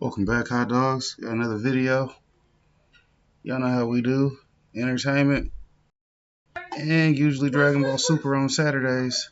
Welcome back, hot dogs. Got another video. Y'all know how we do. Entertainment. And usually Dragon Ball Super on Saturdays.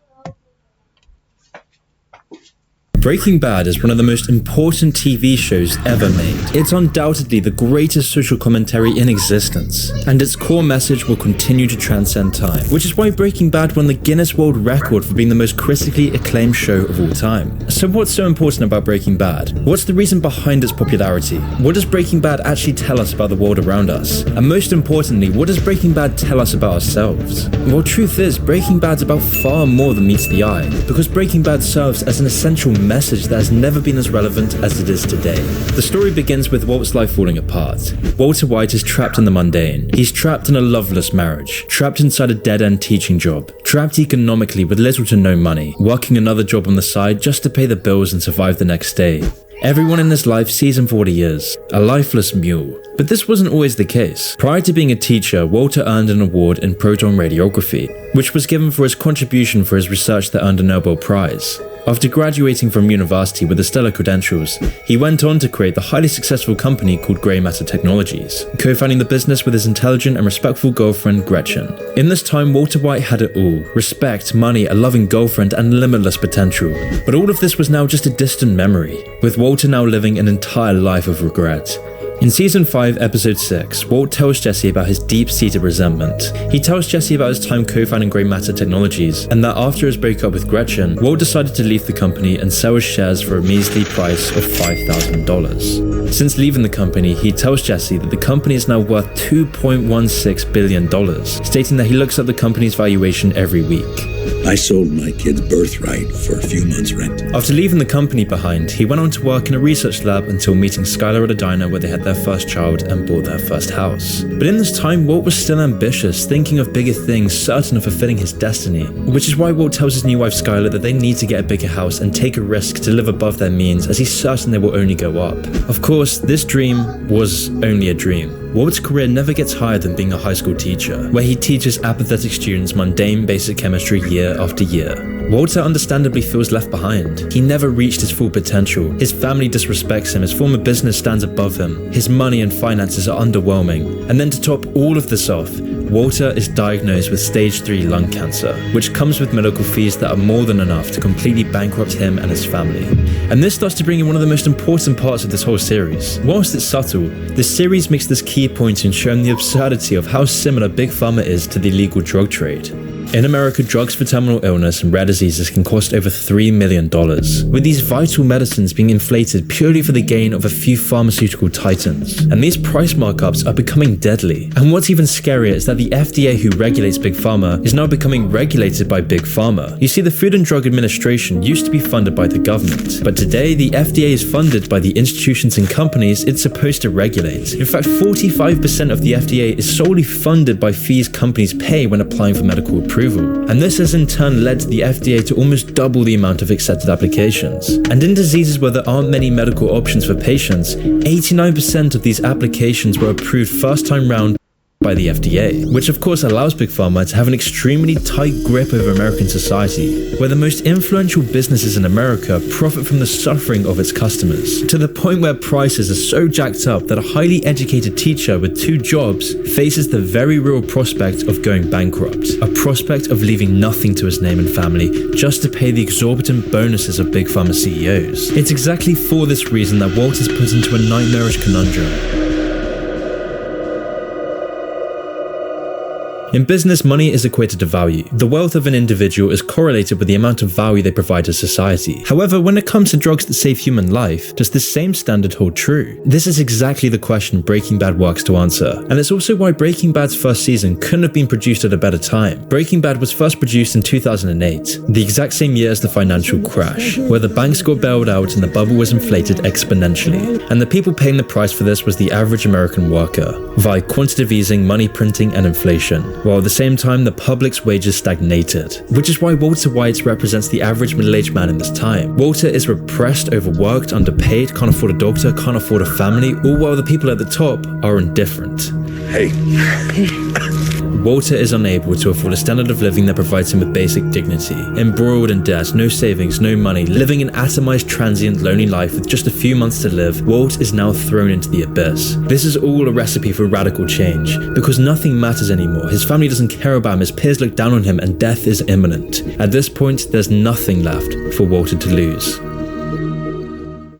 Breaking Bad is one of the most important TV shows ever made. It's undoubtedly the greatest social commentary in existence, and its core message will continue to transcend time, which is why Breaking Bad won the Guinness World Record for being the most critically acclaimed show of all time. So what's so important about Breaking Bad? What's the reason behind its popularity? What does Breaking Bad actually tell us about the world around us? And most importantly, what does Breaking Bad tell us about ourselves? Well, truth is, Breaking Bad's about far more than meets the eye, because Breaking Bad serves as an essential message that has never been as relevant as it is today. The story begins with Walt's life falling apart. Walter White is trapped in the mundane. He's trapped in a loveless marriage, trapped inside a dead-end teaching job, trapped economically with little to no money, working another job on the side just to pay the bills and survive the next day. Everyone in his life sees him for what he is, a lifeless mule. But this wasn't always the case. Prior to being a teacher, Walter earned an award in proton radiography, which was given for his contribution for his research that earned a Nobel Prize. After graduating from university with the stellar credentials, he went on to create the highly successful company called Grey Matter Technologies, co-founding the business with his intelligent and respectful girlfriend Gretchen. In this time, Walter White had it all: respect, money, a loving girlfriend, and limitless potential. But all of this was now just a distant memory, with Walter now living an entire life of regret. In Season 5, Episode 6, Walt tells Jesse about his deep-seated resentment. He tells Jesse about his time co-founding Grey Matter Technologies, and that after his breakup with Gretchen, Walt decided to leave the company and sell his shares for a measly price of $5,000. Since leaving the company, he tells Jesse that the company is now worth $2.16 billion, stating that he looks at the company's valuation every week. I sold my kid's birthright for a few months' rent. After leaving the company behind, he went on to work in a research lab until meeting Skylar at a diner where they had their first child and bought their first house. But in this time, Walt was still ambitious, thinking of bigger things, certain of fulfilling his destiny. Which is why Walt tells his new wife Skylar that they need to get a bigger house and take a risk to live above their means, as he's certain they will only go up. Of course, this dream was only a dream. Walt's career never gets higher than being a high school teacher, where he teaches apathetic students mundane basic chemistry year after year. Walter understandably feels left behind. He never reached his full potential. His family disrespects him, his former business stands above him, his money and finances are underwhelming. And then to top all of this off, Walter is diagnosed with stage 3 lung cancer, which comes with medical fees that are more than enough to completely bankrupt him and his family. And this starts to bring in one of the most important parts of this whole series. Whilst it's subtle, this series makes this key point in showing the absurdity of how similar Big Pharma is to the illegal drug trade. In America, drugs for terminal illness and rare diseases can cost over $3 million, with these vital medicines being inflated purely for the gain of a few pharmaceutical titans. And these price markups are becoming deadly. And what's even scarier is that the FDA, who regulates Big Pharma, is now becoming regulated by Big Pharma. You see, the Food and Drug Administration used to be funded by the government, but today the FDA is funded by the institutions and companies it's supposed to regulate. In fact, 45% of the FDA is solely funded by fees companies pay when applying for medical approval. And this has in turn led to the FDA to almost double the amount of accepted applications. And in diseases where there aren't many medical options for patients, 89% of these applications were approved first time round by the FDA, which of course allows Big Pharma to have an extremely tight grip over American society, where the most influential businesses in America profit from the suffering of its customers, to the point where prices are so jacked up that a highly educated teacher with 2 jobs faces the very real prospect of going bankrupt, a prospect of leaving nothing to his name and family just to pay the exorbitant bonuses of Big Pharma CEOs. It's exactly for this reason that Walt is put into a nightmarish conundrum. In business, money is equated to value. The wealth of an individual is correlated with the amount of value they provide to society. However, when it comes to drugs that save human life, does this same standard hold true? This is exactly the question Breaking Bad works to answer. And it's also why Breaking Bad's first season couldn't have been produced at a better time. Breaking Bad was first produced in 2008, the exact same year as the financial crash, where the banks got bailed out and the bubble was inflated exponentially. And the people paying the price for this was the average American worker, via quantitative easing, money printing, and inflation. While at the same time the public's wages stagnated, which is why Walter White represents the average middle-aged man in this time. Walter is repressed, overworked, underpaid, can't afford a doctor, can't afford a family, all while the people at the top are indifferent. Hey. Walter is unable to afford a standard of living that provides him with basic dignity. Embroiled in debt, no savings, no money, living an atomized, transient, lonely life with just a few months to live, Walt is now thrown into the abyss. This is all a recipe for radical change, because nothing matters anymore. His family doesn't care about him, his peers look down on him, and death is imminent. At this point, there's nothing left for Walter to lose.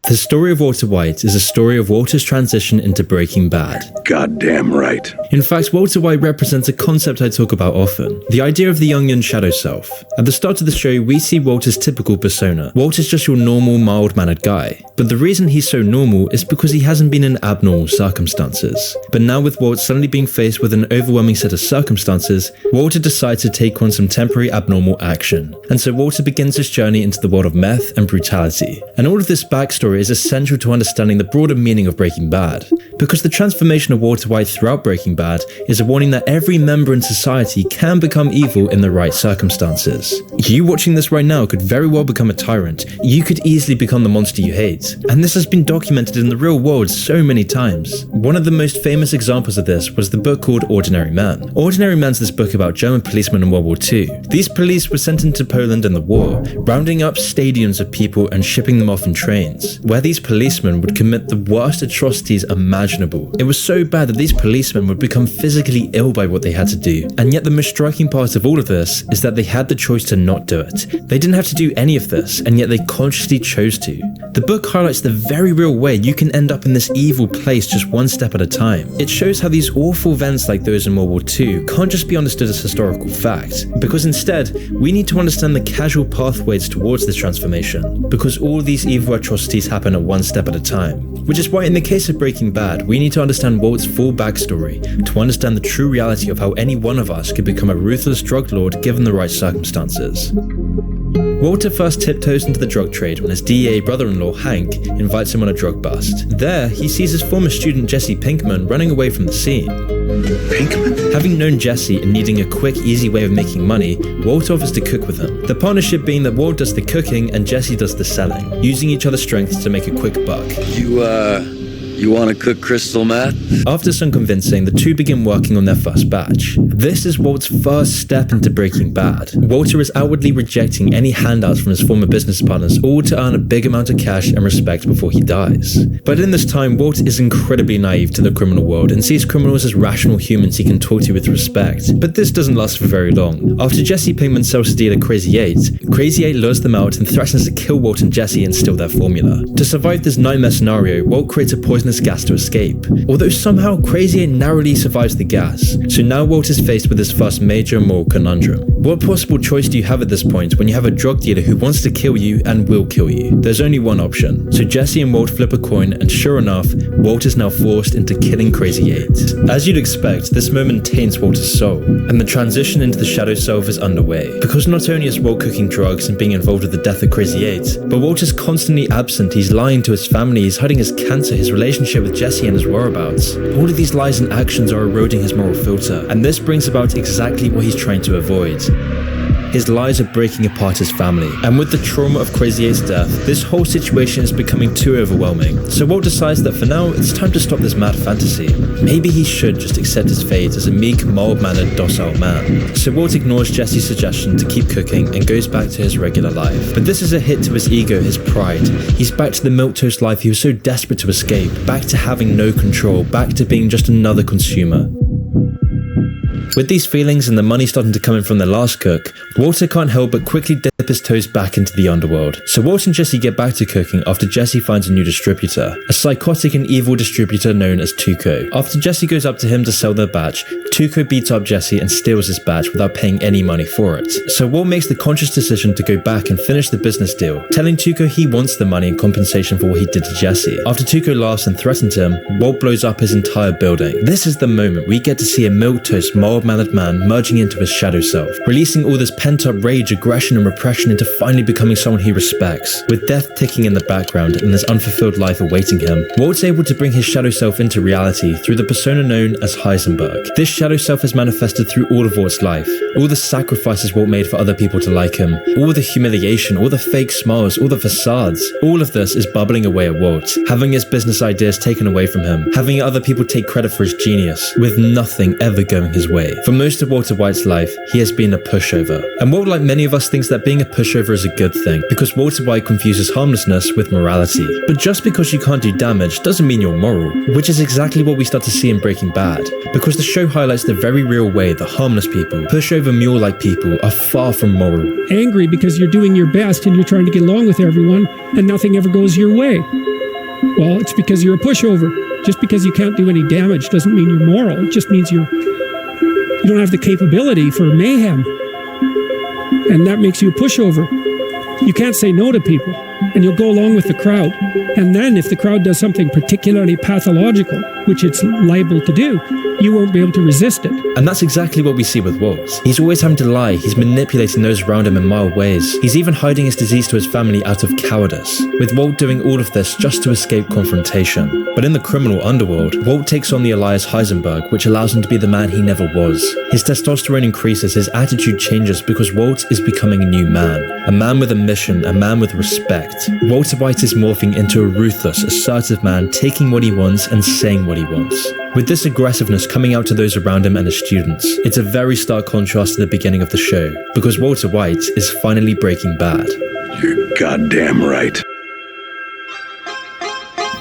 The story of Walter White is a story of Walter's transition into Breaking Bad. Goddamn right. In fact, Walter White represents a concept I talk about often, the idea of the Jungian shadow self. At the start of the show, we see Walter's typical persona. Walter's just your normal, mild-mannered guy. But the reason he's so normal is because he hasn't been in abnormal circumstances. But now with Walt suddenly being faced with an overwhelming set of circumstances, Walter decides to take on some temporary abnormal action. And so Walter begins his journey into the world of meth and brutality. And all of this backstory is essential to understanding the broader meaning of Breaking Bad, because the transformation of Walter White throughout Breaking Bad is a warning that every member in society can become evil in the right circumstances. You watching this right now could very well become a tyrant. You could easily become the monster you hate, and this has been documented in the real world so many times. One of the most famous examples of this was the book called Ordinary Man. Ordinary Man's this book about German policemen in World War II. These police were sent into Poland in the war, rounding up stadiums of people and shipping them off in trains, where these policemen would commit the worst atrocities imaginable. It was so bad that these policemen would become physically ill by what they had to do. And yet the most striking part of all of this is that they had the choice to not do it. They didn't have to do any of this, and yet they consciously chose to. The book highlights the very real way you can end up in this evil place just one step at a time. It shows how these awful events like those in World War II can't just be understood as historical fact, because instead, we need to understand the casual pathways towards this transformation, because all these evil atrocities happen at one step at a time. Which is why in the case of Breaking Bad, we need to understand Walt's full backstory to understand the true reality of how any one of us could become a ruthless drug lord given the right circumstances. Walter first tiptoes into the drug trade when his DEA brother-in-law Hank invites him on a drug bust. There, he sees his former student Jesse Pinkman running away from the scene. Pinkman? Having known Jesse and needing a quick, easy way of making money, Walt offers to cook with him. The partnership being that Walt does the cooking and Jesse does the selling, using each other's strengths to make a quick buck. You want to cook crystal meth? After some convincing, the two begin working on their first batch. This is Walt's first step into Breaking Bad. Walter is outwardly rejecting any handouts from his former business partners, all to earn a big amount of cash and respect before he dies. But in this time, Walt is incredibly naive to the criminal world and sees criminals as rational humans he can talk to with respect. But this doesn't last for very long. After Jesse Pinkman sells the dealer Crazy 8, Crazy 8 lures them out and threatens to kill Walt and Jesse and steal their formula. To survive this nightmare scenario, Walt creates a poisonous gas to escape, although somehow Crazy 8 narrowly survives the gas. So now Walt is faced with his first major moral conundrum. What possible choice do you have at this point when you have a drug dealer who wants to kill you and will kill you? There's only one option. So Jesse and Walt flip a coin, and sure enough, Walt is now forced into killing Crazy 8. As you'd expect, this moment taints Walter's soul, and the transition into the shadow self is underway. Because not only is Walt cooking drugs and being involved with the death of Crazy 8, but Walt is constantly absent, he's lying to his family, he's hiding his cancer, his relationship with Jesse and his whereabouts. All of these lies and actions are eroding his moral filter, and this brings about exactly what he's trying to avoid. His lies are breaking apart his family, and with the trauma of Crazy 8's death, this whole situation is becoming too overwhelming. So Walt decides that for now, it's time to stop this mad fantasy. Maybe he should just accept his fate as a meek, mild-mannered, docile man. So Walt ignores Jesse's suggestion to keep cooking and goes back to his regular life. But this is a hit to his ego, his pride. He's back to the milquetoast life he was so desperate to escape, back to having no control, back to being just another consumer. With these feelings and the money starting to come in from the last cook, Walter can't help but quickly dip his toes back into the underworld. So Walt and Jesse get back to cooking after Jesse finds a new distributor, a psychotic and evil distributor known as Tuco. After Jesse goes up to him to sell their batch, Tuco beats up Jesse and steals his batch without paying any money for it. So Walt makes the conscious decision to go back and finish the business deal, telling Tuco he wants the money in compensation for what he did to Jesse. After Tuco laughs and threatens him, Walt blows up his entire building. This is the moment we get to see a milquetoast, mild-mannered man merging into his shadow self, releasing all this pent-up rage, aggression and repression progression into finally becoming someone he respects. With death ticking in the background and his unfulfilled life awaiting him, Walt's able to bring his shadow self into reality through the persona known as Heisenberg. This shadow self is manifested through all of Walt's life, all the sacrifices Walt made for other people to like him, all the humiliation, all the fake smiles, all the facades. All of this is bubbling away at Walt, having his business ideas taken away from him, having other people take credit for his genius, with nothing ever going his way. For most of Walter White's life, he has been a pushover. And Walt, like many of us, thinks that being a pushover is a good thing, because Walter White confuses harmlessness with morality. But just because you can't do damage doesn't mean you're moral, which is exactly what we start to see in Breaking Bad, because the show highlights the very real way that harmless people, pushover mule-like people, are far from moral. Angry because you're doing your best and you're trying to get along with everyone and nothing ever goes your way. Well, it's because you're a pushover. Just because you can't do any damage doesn't mean you're moral. It just means you don't have the capability for mayhem. And that makes you a pushover. You can't say no to people, and you'll go along with the crowd. And then if the crowd does something particularly pathological, which it's liable to do, you won't be able to resist it. And that's exactly what we see with Walt. He's always having to lie, he's manipulating those around him in mild ways. He's even hiding his disease to his family out of cowardice, with Walt doing all of this just to escape confrontation. But in the criminal underworld, Walt takes on the alias Heisenberg, which allows him to be the man he never was. His testosterone increases, his attitude changes because Walt is becoming a new man. A man with a mission, a man with respect. Walter White is morphing into a ruthless, assertive man, taking what he wants and saying what he wants. With this aggressiveness coming out to those around him and his students, it's a very stark contrast to the beginning of the show, because Walter White is finally breaking bad. You're goddamn right.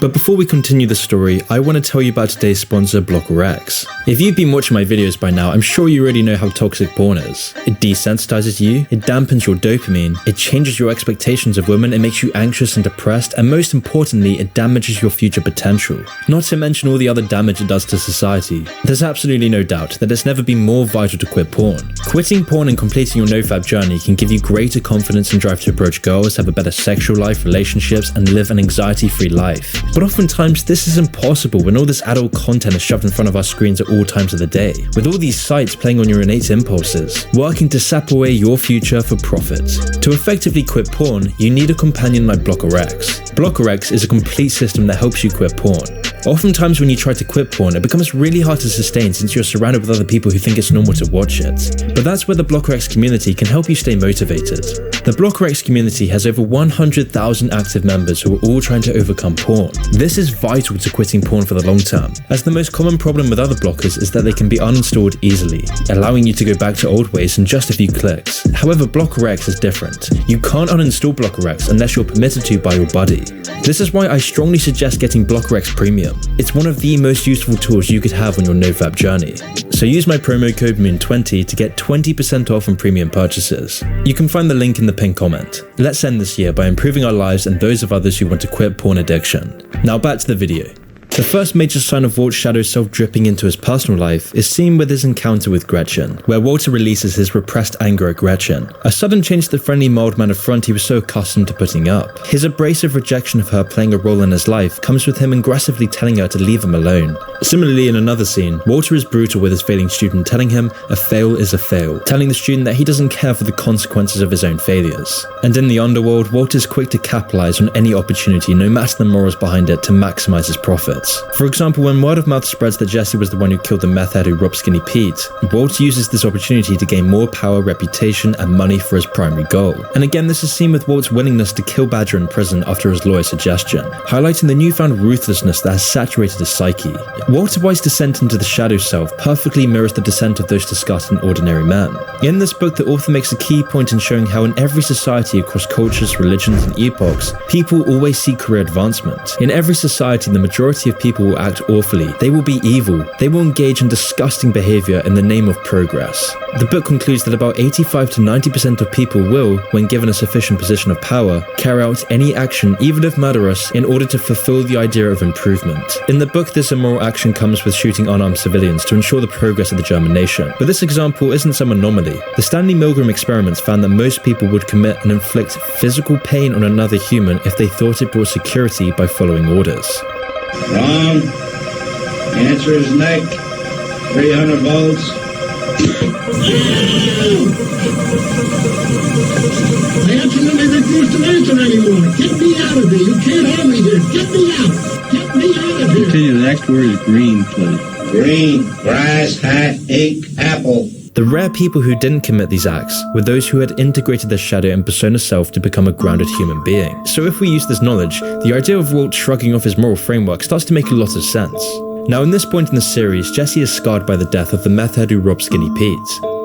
But before we continue the story, I want to tell you about today's sponsor, BlockRx. If you've been watching my videos by now, I'm sure you already know how toxic porn is. It desensitizes you, it dampens your dopamine, it changes your expectations of women, it makes you anxious and depressed, and most importantly, it damages your future potential. Not to mention all the other damage it does to society. There's absolutely no doubt that it's never been more vital to quit porn. Quitting porn and completing your nofap journey can give you greater confidence and drive to approach girls, have a better sexual life, relationships, and live an anxiety-free life. But oftentimes this is impossible when all this adult content is shoved in front of our screens at all times of the day, with all these sites playing on your innate impulses, working to sap away your future for profit. To effectively quit porn, you need a companion like BlockRx. BlockRx is a complete system that helps you quit porn. Oftentimes when you try to quit porn, it becomes really hard to sustain since you're surrounded with other people who think it's normal to watch it. But that's where the BlockRx community can help you stay motivated. The BlockRx community has over 100,000 active members who are all trying to overcome porn. This is vital to quitting porn for the long term, as the most common problem with other blockers is that they can be uninstalled easily, allowing you to go back to old ways in just a few clicks. However, BlockRx is different. You can't uninstall BlockRx unless you're permitted to by your buddy. This is why I strongly suggest getting BlockRx Premium. It's one of the most useful tools you could have on your nofap journey. So use my promo code MOON20 to get 20% off on premium purchases. You can find the link in the pinned comment. Let's end this year by improving our lives and those of others who want to quit porn addiction. Now back to the video. The first major sign of Walt's shadow self dripping into his personal life is seen with his encounter with Gretchen, where Walter releases his repressed anger at Gretchen, a sudden change to the friendly mild mannered front he was so accustomed to putting up. His abrasive rejection of her playing a role in his life comes with him aggressively telling her to leave him alone. Similarly, in another scene, Walter is brutal with his failing student, telling him a fail is a fail, telling the student that he doesn't care for the consequences of his own failures. And in the underworld, Walter is quick to capitalize on any opportunity, no matter the morals behind it, to maximize his profits. For example, when word of mouth spreads that Jesse was the one who killed the meth head who robbed Skinny Pete, Walt uses this opportunity to gain more power, reputation, and money for his primary goal. And again, this is seen with Walt's willingness to kill Badger in prison after his lawyer's suggestion, highlighting the newfound ruthlessness that has saturated his psyche. Walter White's descent into the shadow self perfectly mirrors the descent of those discussed in Ordinary Men. In this book, the author makes a key point in showing how in every society across cultures, religions, and epochs, people always seek career advancement. In every society, the majority of people will act awfully, they will be evil, they will engage in disgusting behavior in the name of progress. The book concludes that about 85 to 90% of people will, when given a sufficient position of power, carry out any action, even if murderous, in order to fulfill the idea of improvement. In the book, this immoral action comes with shooting unarmed civilians to ensure the progress of the German nation. But this example isn't some anomaly. The Stanley Milgram experiments found that most people would commit and inflict physical pain on another human if they thought it brought security by following orders. Wrong. Answer is neck. 300 volts. I absolutely refuse to answer anymore. Get me out of here. You can't hold me here. Get me out. Get me out of here. Continue. The next word is green, please. Green, grass, hat, ink, apple. The rare people who didn't commit these acts were those who had integrated their shadow and persona self to become a grounded human being. So if we use this knowledge, the idea of Walt shrugging off his moral framework starts to make a lot of sense. Now in this point in the series, Jesse is scarred by the death of the meth head who robbed Skinny Pete.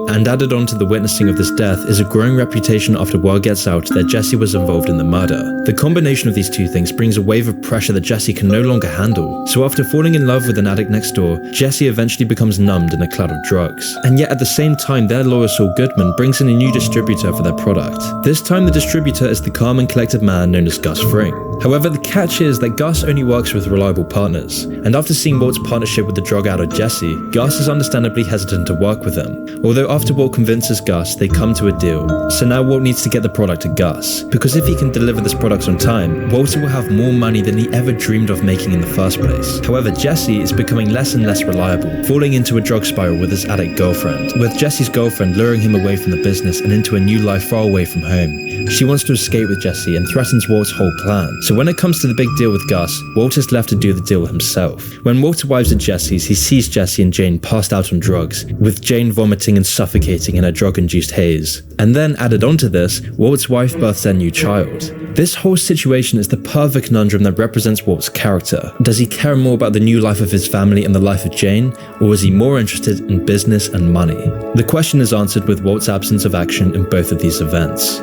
And added on to the witnessing of this death is a growing reputation after word gets out that Jesse was involved in the murder. The combination of these two things brings a wave of pressure that Jesse can no longer handle. So after falling in love with an addict next door, Jesse eventually becomes numbed in a cloud of drugs. And yet at the same time, their lawyer Saul Goodman brings in a new distributor for their product. This time the distributor is the calm and collected man known as Gus Fring. However, the catch is that Gus only works with reliable partners. And after seeing Walt's partnership with the drug addict Jesse, Gus is understandably hesitant to work with him. Although after Walt convinces Gus, they come to a deal. So now Walt needs to get the product to Gus, because if he can deliver this product on time, Walter will have more money than he ever dreamed of making in the first place. However, Jesse is becoming less and less reliable, falling into a drug spiral with his addict girlfriend, with Jesse's girlfriend luring him away from the business and into a new life far away from home. She wants to escape with Jesse and threatens Walt's whole plan. So when it comes to the big deal with Gus, Walter's left to do the deal himself. When Walter arrives at Jesse's, he sees Jesse and Jane passed out on drugs, with Jane vomiting and suffocating in a drug-induced haze. And then added onto this, Walt's wife births their new child. This whole situation is the perfect conundrum that represents Walt's character. Does he care more about the new life of his family and the life of Jane, or is he more interested in business and money? The question is answered with Walt's absence of action in both of these events.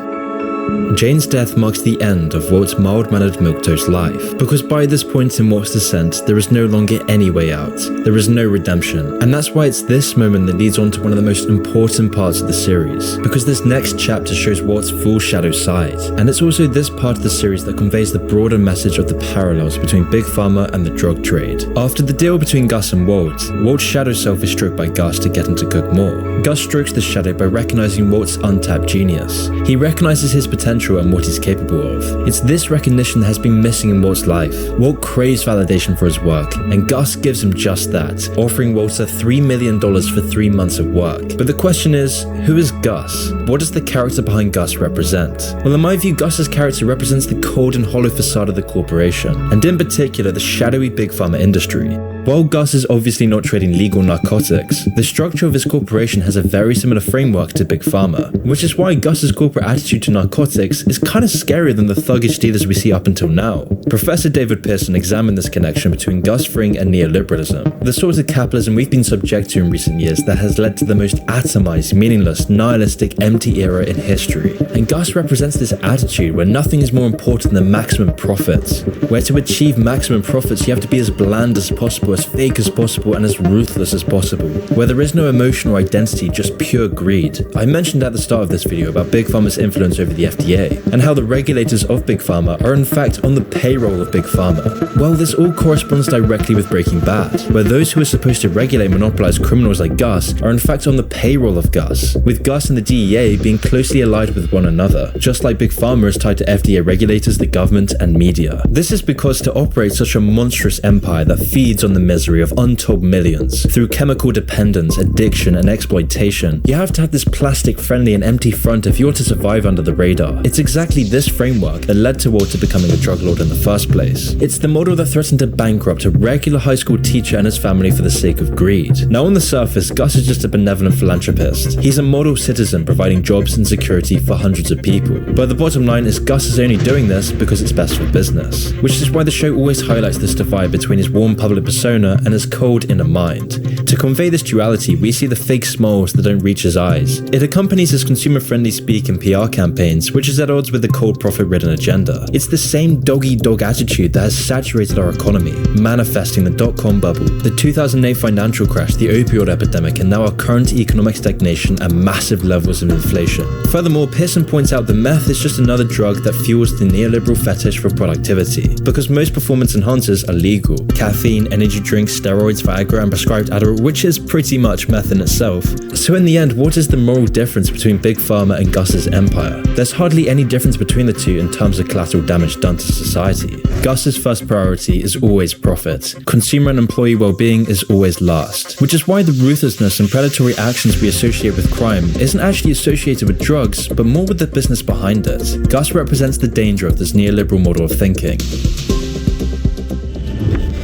Jane's death marks the end of Walt's mild-mannered milquetoast life, because by this point in Walt's descent, there is no longer any way out. There is no redemption, and that's why it's this moment that leads on to one of the most important parts of the series, because this next chapter shows Walt's full shadow side, and it's also this part of the series that conveys the broader message of the parallels between Big Pharma and the drug trade. After the deal between Gus and Walt's shadow self is stroked by Gus to get him to cook more. Gus strokes the shadow by recognizing Walt's untapped genius. He recognizes his potential and what he's capable of. It's this recognition that has been missing in Walt's life. Walt craves validation for his work, and Gus gives him just that, offering Walter $3 million for 3 months of work. But the question is, who is Gus? What does the character behind Gus represent? Well, in my view, Gus's character represents the cold and hollow facade of the corporation, and in particular, the shadowy Big Pharma industry. While Gus is obviously not trading legal narcotics, the structure of his corporation has a very similar framework to Big Pharma, which is why Gus's corporate attitude to narcotics is kind of scarier than the thuggish dealers we see up until now. Professor David Pearson examined this connection between Gus Fring and neoliberalism, the sort of capitalism we've been subject to in recent years that has led to the most atomized, meaningless, nihilistic, empty era in history. And Gus represents this attitude where nothing is more important than maximum profits, where to achieve maximum profits you have to be as bland as possible, as fake as possible, and as ruthless as possible, where there is no emotion or identity, just pure greed. I mentioned at the start of this video about Big Pharma's influence over the FDA, and how the regulators of Big Pharma are in fact on the payroll of Big Pharma. Well, this all corresponds directly with Breaking Bad, where those who are supposed to regulate monopolized criminals like Gus are in fact on the payroll of Gus, with Gus and the DEA being closely allied with one another, just like Big Pharma is tied to FDA regulators, the government, and media. This is because to operate such a monstrous empire that feeds on the misery of untold millions through chemical dependence, addiction, and exploitation, you have to have this plastic-friendly and empty front if you want to survive under the radar. It's exactly this framework that led to Walter becoming a drug lord in the first place. It's the model that threatened to bankrupt a regular high school teacher and his family for the sake of greed. Now on the surface, Gus is just a benevolent philanthropist. He's a model citizen providing jobs and security for hundreds of people. But the bottom line is Gus is only doing this because it's best for business, which is why the show always highlights this divide between his warm public persona and his cold inner mind. To convey this duality, we see the fake smiles that don't reach his eyes. It accompanies his consumer-friendly speak and PR campaigns, which is at odds with the cold profit-ridden agenda. It's the same dog-eat-dog attitude that has saturated our economy, manifesting the dot-com bubble, the 2008 financial crash, the opioid epidemic, and now our current economic stagnation and massive levels of inflation. Furthermore, Pearson points out that meth is just another drug that fuels the neoliberal fetish for productivity, because most performance enhancers are legal. Caffeine, energy energy drinks, steroids, Viagra, and prescribed Adderall, which is pretty much meth in itself. So in the end, what is the moral difference between Big Pharma and Gus's empire? There's hardly any difference between the two in terms of collateral damage done to society. Gus's first priority is always profit. Consumer and employee well-being is always last, which is why the ruthlessness and predatory actions we associate with crime isn't actually associated with drugs, but more with the business behind it. Gus represents the danger of this neoliberal model of thinking.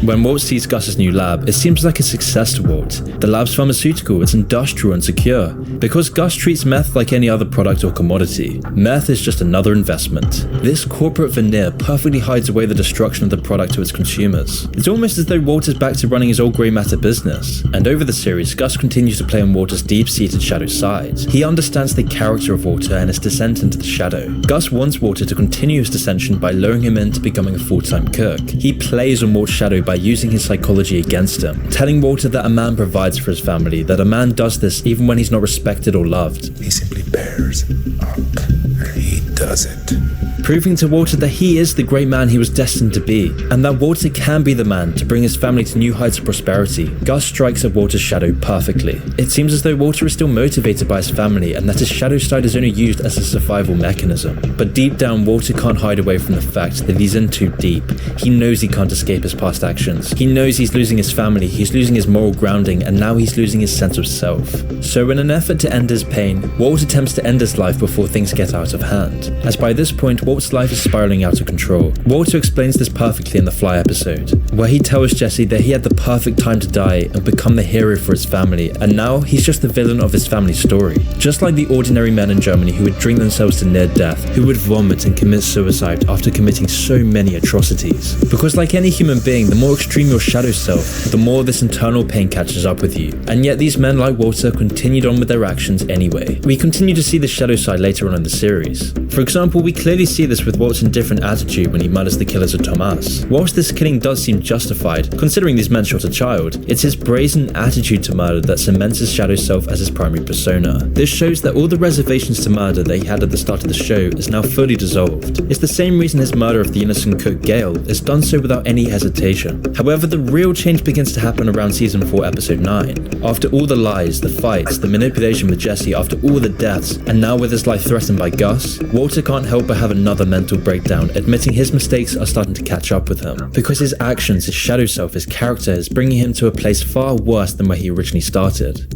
When Walt sees Gus's new lab, it seems like a success to Walt. The lab's pharmaceutical, it's industrial and secure, because Gus treats meth like any other product or commodity. Meth is just another investment. This corporate veneer perfectly hides away the destruction of the product to its consumers. It's almost as though Walt is back to running his old grey matter business, and over the series, Gus continues to play on Walter's deep-seated shadow side. He understands the character of Walter and his descent into the shadow. Gus wants Walter to continue his descension by luring him into becoming a full-time cook. He plays on Walt's shadow by using his psychology against him, telling Walter that a man provides for his family, that a man does this even when he's not respected or loved. He simply bears up, and he does it. Proving to Walter that he is the great man he was destined to be, and that Walter can be the man to bring his family to new heights of prosperity. Gus strikes at Walter's shadow perfectly. It seems as though Walter is still motivated by his family and that his shadow side is only used as a survival mechanism. But deep down, Walter can't hide away from the fact that he's in too deep. He knows he can't escape his past actions. He knows he's losing his family, he's losing his moral grounding, and now he's losing his sense of self. So in an effort to end his pain, Walt attempts to end his life before things get out of hand. As by this point, Walt's life is spiraling out of control. Walter explains this perfectly in the Fly episode, where he tells Jesse that he had the perfect time to die and become the hero for his family, and now he's just the villain of his family's story. Just like the ordinary men in Germany who would drink themselves to near death, who would vomit and commit suicide after committing so many atrocities. Because like any human being, the more extreme your shadow self, the more this internal pain catches up with you. And yet these men like Walter continued on with their actions anyway. We continue to see the shadow side later on in the series. For example, we clearly see this with Walt's indifferent attitude when he murders the killers of Thomas. Whilst this killing does seem justified, considering these men shot a child, it's his brazen attitude to murder that cements his shadow self as his primary persona. This shows that all the reservations to murder that he had at the start of the show is now fully dissolved. It's the same reason his murder of the innocent cook Gail is done so without any hesitation. However, the real change begins to happen around season 4 episode 9. After all the lies, the fights, the manipulation with Jesse, after all the deaths, and now with his life threatened by Gus, Walter can't help but have another mental breakdown, admitting his mistakes are starting to catch up with him. Because his actions, his shadow self, his character is bringing him to a place far worse than where he originally started.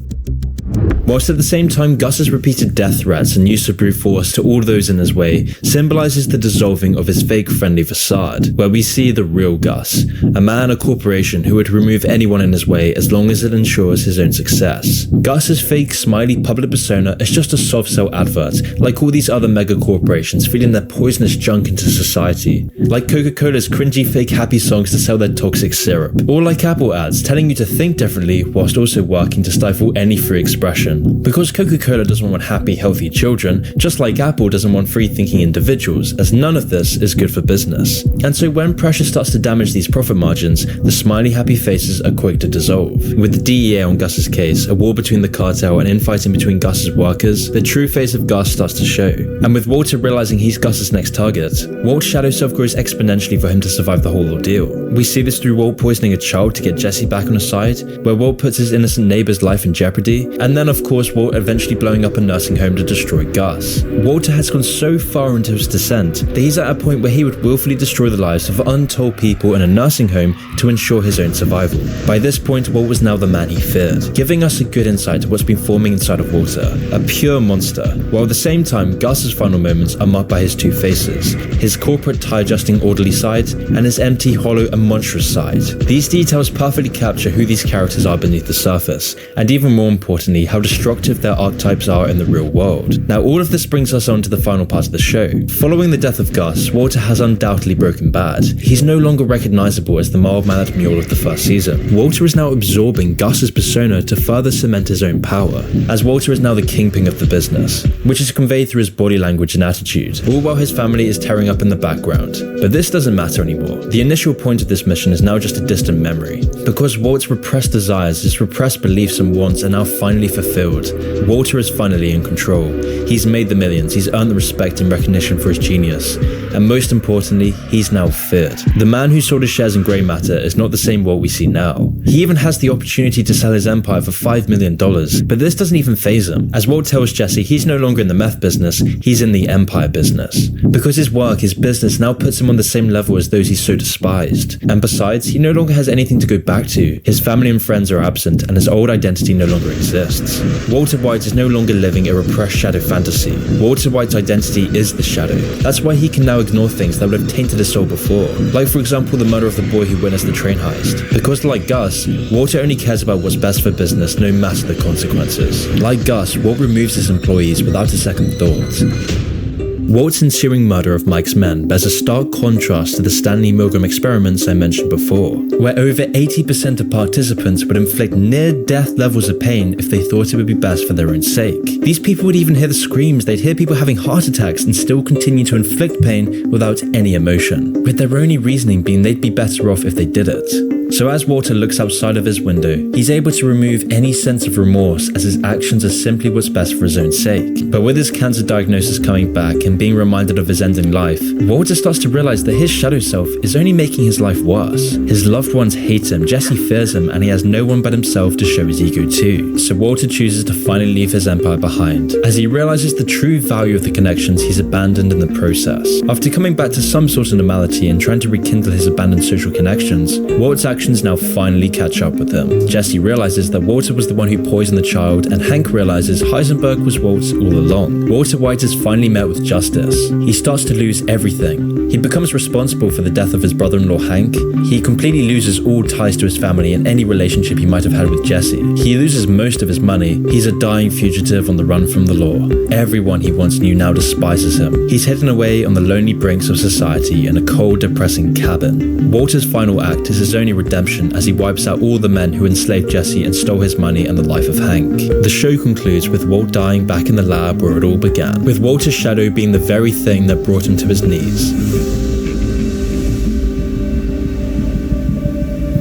Whilst at the same time, Gus's repeated death threats and use of brute force to all those in his way symbolizes the dissolving of his fake friendly facade, where we see the real Gus, a man, a corporation who would remove anyone in his way as long as it ensures his own success. Gus's fake smiley public persona is just a soft sell advert, like all these other mega corporations feeding their poisonous junk into society, like Coca-Cola's cringy fake happy songs to sell their toxic syrup, or like Apple ads telling you to think differently whilst also working to stifle any free expression. Because Coca-Cola doesn't want happy, healthy children, just like Apple doesn't want free-thinking individuals, as none of this is good for business. And so when pressure starts to damage these profit margins, the smiley happy faces are quick to dissolve. With the DEA on Gus's case, a war between the cartel and infighting between Gus's workers, the true face of Gus starts to show. And with Walter realizing he's Gus's next target, Walt's shadow self grows exponentially for him to survive the whole ordeal. We see this through Walt poisoning a child to get Jesse back on his side, where Walt puts his innocent neighbor's life in jeopardy, and then of course Walt eventually blowing up a nursing home to destroy Gus. Walter has gone so far into his descent that he's at a point where he would willfully destroy the lives of untold people in a nursing home to ensure his own survival. By this point, Walt was now the man he feared, giving us a good insight to what's been forming inside of Walter, a pure monster, while at the same time Gus's final moments are marked by his two faces, his corporate tie-adjusting orderly side and his empty, hollow and monstrous side. These details perfectly capture who these characters are beneath the surface, and even more importantly, how destructive their archetypes are in the real world. Now all of this brings us on to the final part of the show. Following the death of Gus, Walter has undoubtedly broken bad. He's no longer recognizable as the mild-mannered mule of the first season. Walter is now absorbing Gus's persona to further cement his own power, as Walter is now the kingpin of the business, which is conveyed through his body language and attitude, all while his family is tearing up in the background. But this doesn't matter anymore. The initial point of this mission is now just a distant memory, because Walt's repressed desires, his repressed beliefs and wants are now finally fulfilled. Walter is finally in control. He's made the millions, he's earned the respect and recognition for his genius, and most importantly, he's now feared. The man who sold his shares in Grey Matter is not the same Walt we see now. He even has the opportunity to sell his empire for $5 million, but this doesn't even faze him. As Walt tells Jesse, he's no longer in the meth business, he's in the empire business. Because his work, his business now puts him on the same level as those he so despised. And besides, he no longer has anything to go back to. His family and friends are absent, and his old identity no longer exists. Walter White is no longer living a repressed shadow fantasy. Walter White's identity is the shadow. That's why he can now ignore things that would have tainted his soul before. Like for example, the murder of the boy who witnessed the train heist. Because like Gus, Walter only cares about what's best for business, no matter the consequences. Like Gus, Walt removes his employees without a second thought. Walt's ensuing murder of Mike's men bears a stark contrast to the Stanley Milgram experiments I mentioned before, where over 80% of participants would inflict near-death levels of pain if they thought it would be best for their own sake. These people would even hear the screams, they'd hear people having heart attacks and still continue to inflict pain without any emotion, with their only reasoning being they'd be better off if they did it. So as Walter looks outside of his window, he's able to remove any sense of remorse as his actions are simply what's best for his own sake. But with his cancer diagnosis coming back and being reminded of his ending life, Walter starts to realize that his shadow self is only making his life worse. His loved ones hate him, Jesse fears him, and he has no one but himself to show his ego to. So Walter chooses to finally leave his empire behind, as he realizes the true value of the connections he's abandoned in the process. After coming back to some sort of normality and trying to rekindle his abandoned social connections, Walt's actions now finally catch up with him. Jesse realizes that Walter was the one who poisoned the child, and Hank realizes Heisenberg was Walt's all along. Walter White is finally met with justice. He starts to lose everything. He becomes responsible for the death of his brother-in-law Hank. He completely loses all ties to his family and any relationship he might have had with Jesse. He loses most of his money. He's a dying fugitive on the run from the law. Everyone he once knew now despises him. He's hidden away on the lonely brinks of society in a cold, depressing cabin. Walter's final act is his only redemption as he wipes out all the men who enslaved Jesse and stole his money and the life of Hank. The show concludes with Walt dying back in the lab where it all began, with Walter's shadow being the very thing that brought him to his knees.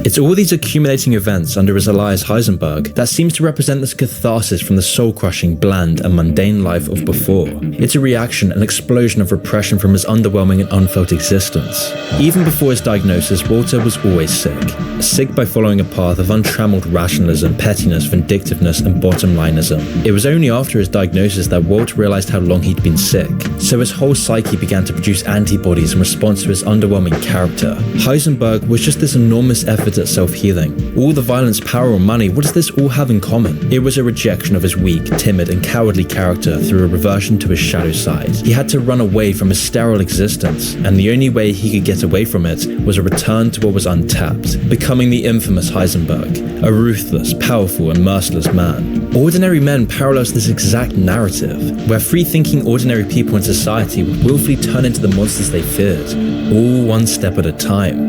It's all these accumulating events under his Elias Heisenberg that seems to represent this catharsis from the soul-crushing, bland, and mundane life of before. It's a reaction, an explosion of repression from his underwhelming and unfelt existence. Even before his diagnosis, Walter was always sick. Sick by following a path of untrammeled rationalism, pettiness, vindictiveness, and bottom-lineism. It was only after his diagnosis that Walt realized how long he'd been sick. So his whole psyche began to produce antibodies in response to his underwhelming character. Heisenberg was just this enormous effort at self-healing. All the violence, power, or money, what does this all have in common? It was a rejection of his weak, timid, and cowardly character through a reversion to his shadow side. He had to run away from his sterile existence, and the only way he could get away from it was a return to what was untapped, becoming the infamous Heisenberg, a ruthless, powerful, and merciless man. Ordinary Men parallels this exact narrative, where free-thinking ordinary people in society would willfully turn into the monsters they feared, all one step at a time.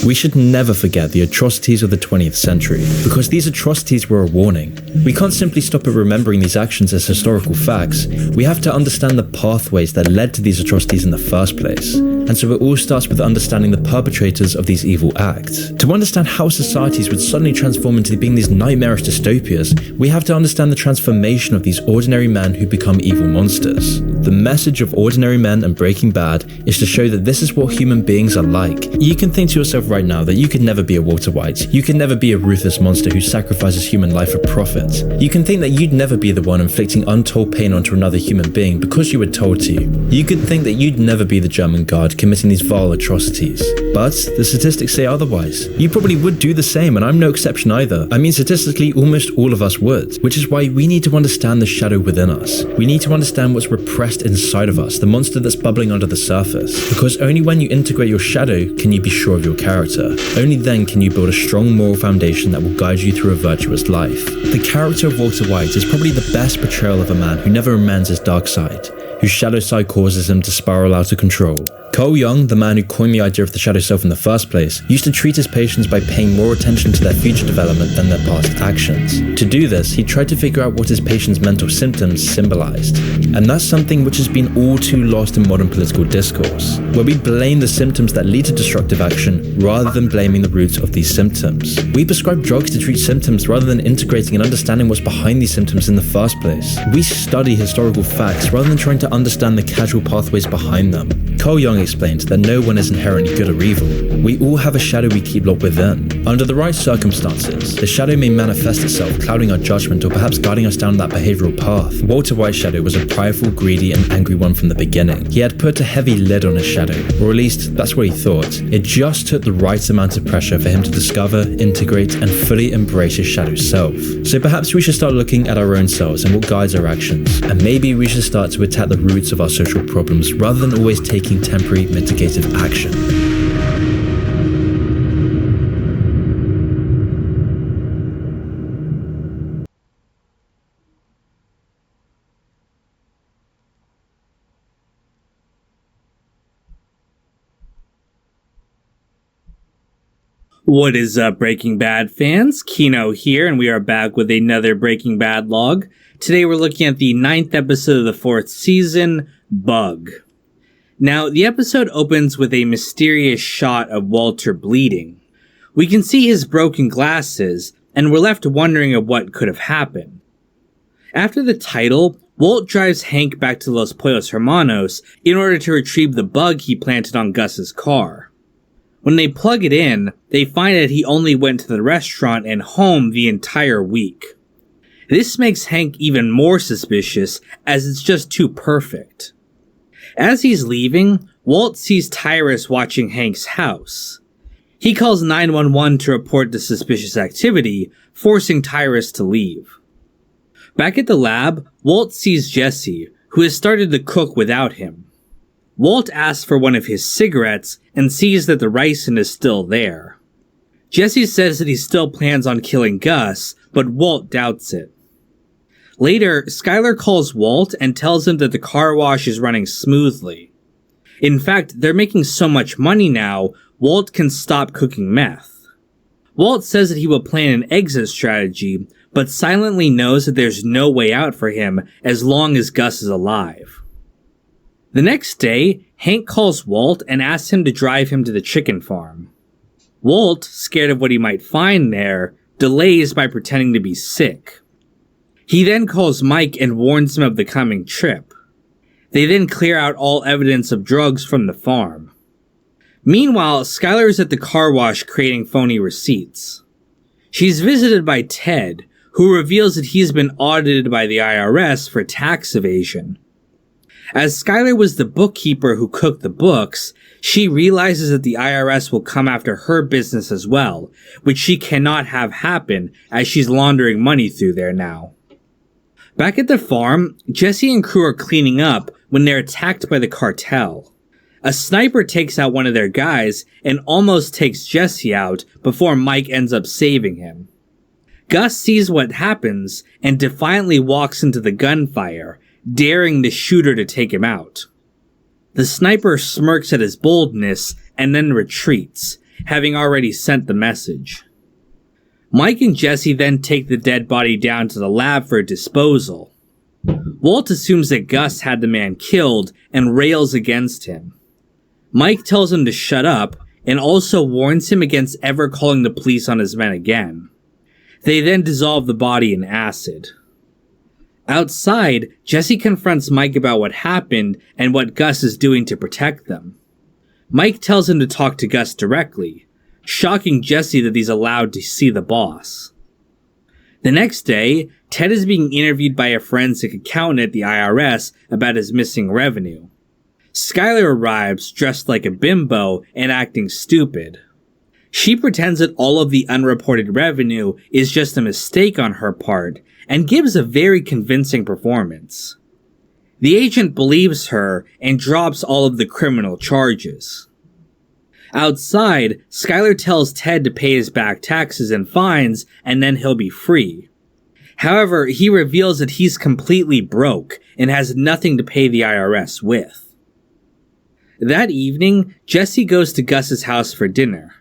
We should never forget the atrocities of the 20th century, because these atrocities were a warning. We can't simply stop at remembering these actions as historical facts. We have to understand the pathways that led to these atrocities in the first place. And so it all starts with understanding the perpetrators of these evil acts. To understand how societies would suddenly transform into being these nightmarish dystopias, we have to understand the transformation of these ordinary men who become evil monsters. The message of Ordinary Men and Breaking Bad is to show that this is what human beings are like. You can think to yourself right now that you could never be a Walter White. You could never be a ruthless monster who sacrifices human life for profit. You can think that you'd never be the one inflicting untold pain onto another human being because you were told to. You could think that you'd never be the German guard committing these vile atrocities. But the statistics say otherwise. You probably would do the same, and I'm no exception either. I mean, statistically, almost all of us would, which is why we need to understand the shadow within us. We need to understand what's repressed inside of us, the monster that's bubbling under the surface. Because only when you integrate your shadow can you be sure of your character. Only then can you build a strong moral foundation that will guide you through a virtuous life. The character of Walter White is probably the best portrayal of a man who never amends his dark side, whose shadow side causes him to spiral out of control. Carl Jung, the man who coined the idea of the shadow self in the first place, used to treat his patients by paying more attention to their future development than their past actions. To do this, he tried to figure out what his patients' mental symptoms symbolized. And that's something which has been all too lost in modern political discourse, where we blame the symptoms that lead to destructive action rather than blaming the roots of these symptoms. We prescribe drugs to treat symptoms rather than integrating and understanding what's behind these symptoms in the first place. We study historical facts rather than trying to understand the causal pathways behind them. Carl Jung explained that no one is inherently good or evil. We all have a shadow we keep locked within. Under the right circumstances, the shadow may manifest itself, clouding our judgment or perhaps guiding us down that behavioral path. Walter White's shadow was a prideful, greedy, and angry one from the beginning. He had put a heavy lid on his shadow, or at least that's what he thought. It just took the right amount of pressure for him to discover, integrate, and fully embrace his shadow self. So perhaps we should start looking at our own selves and what guides our actions. And maybe we should start to attack the roots of our social problems rather than always taking temporary mitigative action. What is up, Breaking Bad fans? Kino here, and we are back with another Breaking Bad log. Today we're looking at the 9th episode of the 4th season, Bug. Now, the episode opens with a mysterious shot of Walter bleeding. We can see his broken glasses, and we're left wondering of what could have happened. After the title, Walt drives Hank back to Los Pollos Hermanos in order to retrieve the bug he planted on Gus's car. When they plug it in, they find that he only went to the restaurant and home the entire week. This makes Hank even more suspicious, as it's just too perfect. As he's leaving, Walt sees Tyrus watching Hank's house. He calls 911 to report the suspicious activity, forcing Tyrus to leave. Back at the lab, Walt sees Jesse, who has started to cook without him. Walt asks for one of his cigarettes and sees that the ricin is still there. Jesse says that he still plans on killing Gus, but Walt doubts it. Later, Skyler calls Walt and tells him that the car wash is running smoothly. In fact, they're making so much money now, Walt can stop cooking meth. Walt says that he will plan an exit strategy, but silently knows that there's no way out for him as long as Gus is alive. The next day, Hank calls Walt and asks him to drive him to the chicken farm. Walt, scared of what he might find there, delays by pretending to be sick. He then calls Mike and warns him of the coming trip. They then clear out all evidence of drugs from the farm. Meanwhile, Skyler is at the car wash creating phony receipts. She's visited by Ted, who reveals that he's been audited by the IRS for tax evasion. As Skyler was the bookkeeper who cooked the books, she realizes that the IRS will come after her business as well, which she cannot have happen as she's laundering money through there now. Back at the farm, Jesse and crew are cleaning up when they're attacked by the cartel. A sniper takes out one of their guys and almost takes Jesse out before Mike ends up saving him. Gus sees what happens and defiantly walks into the gunfire, daring the shooter to take him out. The sniper smirks at his boldness and then retreats, having already sent the message. Mike and Jesse then take the dead body down to the lab for disposal. Walt assumes that Gus had the man killed and rails against him. Mike tells him to shut up and also warns him against ever calling the police on his men again. They then dissolve the body in acid. Outside, Jesse confronts Mike about what happened and what Gus is doing to protect them. Mike tells him to talk to Gus directly, shocking Jesse that he's allowed to see the boss. The next day, Ted is being interviewed by a forensic accountant at the IRS about his missing revenue. Skyler arrives dressed like a bimbo and acting stupid. She pretends that all of the unreported revenue is just a mistake on her part and gives a very convincing performance. The agent believes her and drops all of the criminal charges. Outside, Skyler tells Ted to pay his back taxes and fines and then he'll be free. However, he reveals that he's completely broke and has nothing to pay the IRS with. That evening, Jesse goes to Gus's house for dinner.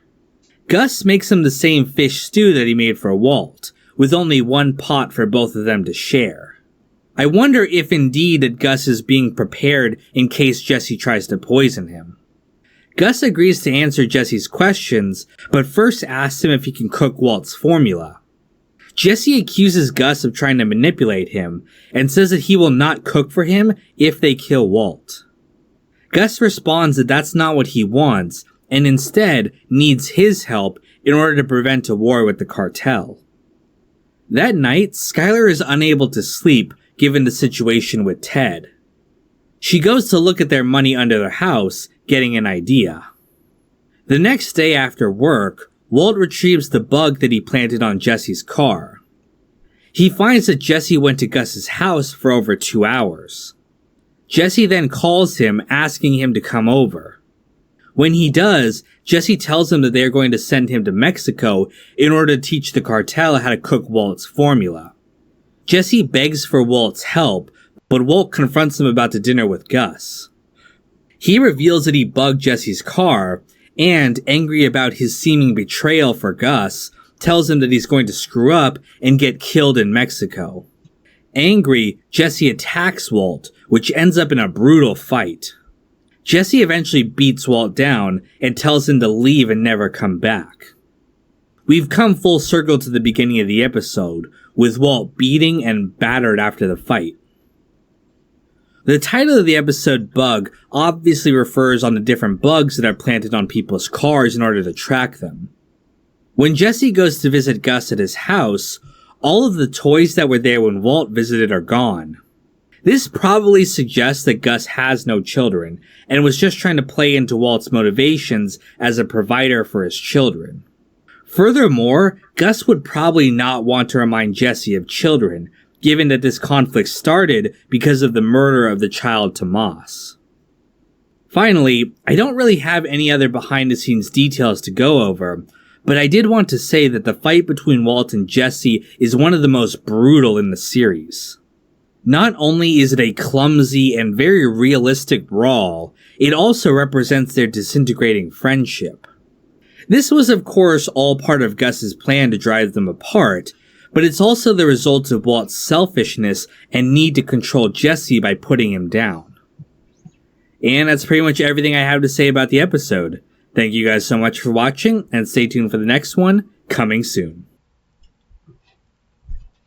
Gus makes him the same fish stew that he made for Walt, with only one pot for both of them to share. I wonder if indeed that Gus is being prepared in case Jesse tries to poison him. Gus agrees to answer Jesse's questions, but first asks him if he can cook Walt's formula. Jesse accuses Gus of trying to manipulate him, and says that he will not cook for him if they kill Walt. Gus responds that that's not what he wants, and instead needs his help in order to prevent a war with the cartel. That night, Skylar is unable to sleep given the situation with Ted. She goes to look at their money under their house, getting an idea. The next day after work, Walt retrieves the bug that he planted on Jesse's car. He finds that Jesse went to Gus's house for over 2 hours. Jesse then calls him, asking him to come over. When he does, Jesse tells him that they are going to send him to Mexico in order to teach the cartel how to cook Walt's formula. Jesse begs for Walt's help, but Walt confronts him about the dinner with Gus. He reveals that he bugged Jesse's car, and, angry about his seeming betrayal for Gus, tells him that he's going to screw up and get killed in Mexico. Angry, Jesse attacks Walt, which ends up in a brutal fight. Jesse eventually beats Walt down and tells him to leave and never come back. We've come full circle to the beginning of the episode, with Walt beating and battered after the fight. The title of the episode, Bug, obviously refers on the different bugs that are planted on people's cars in order to track them. When Jesse goes to visit Gus at his house, all of the toys that were there when Walt visited are gone. This probably suggests that Gus has no children, and was just trying to play into Walt's motivations as a provider for his children. Furthermore, Gus would probably not want to remind Jesse of children, given that this conflict started because of the murder of the child Tomas. Finally, I don't really have any other behind-the-scenes details to go over, but I did want to say that the fight between Walt and Jesse is one of the most brutal in the series. Not only is it a clumsy and very realistic brawl, it also represents their disintegrating friendship. This was of course all part of Gus's plan to drive them apart, but it's also the result of Walt's selfishness and need to control Jesse by putting him down. And that's pretty much everything I have to say about the episode. Thank you guys so much for watching, and stay tuned for the next one, coming soon.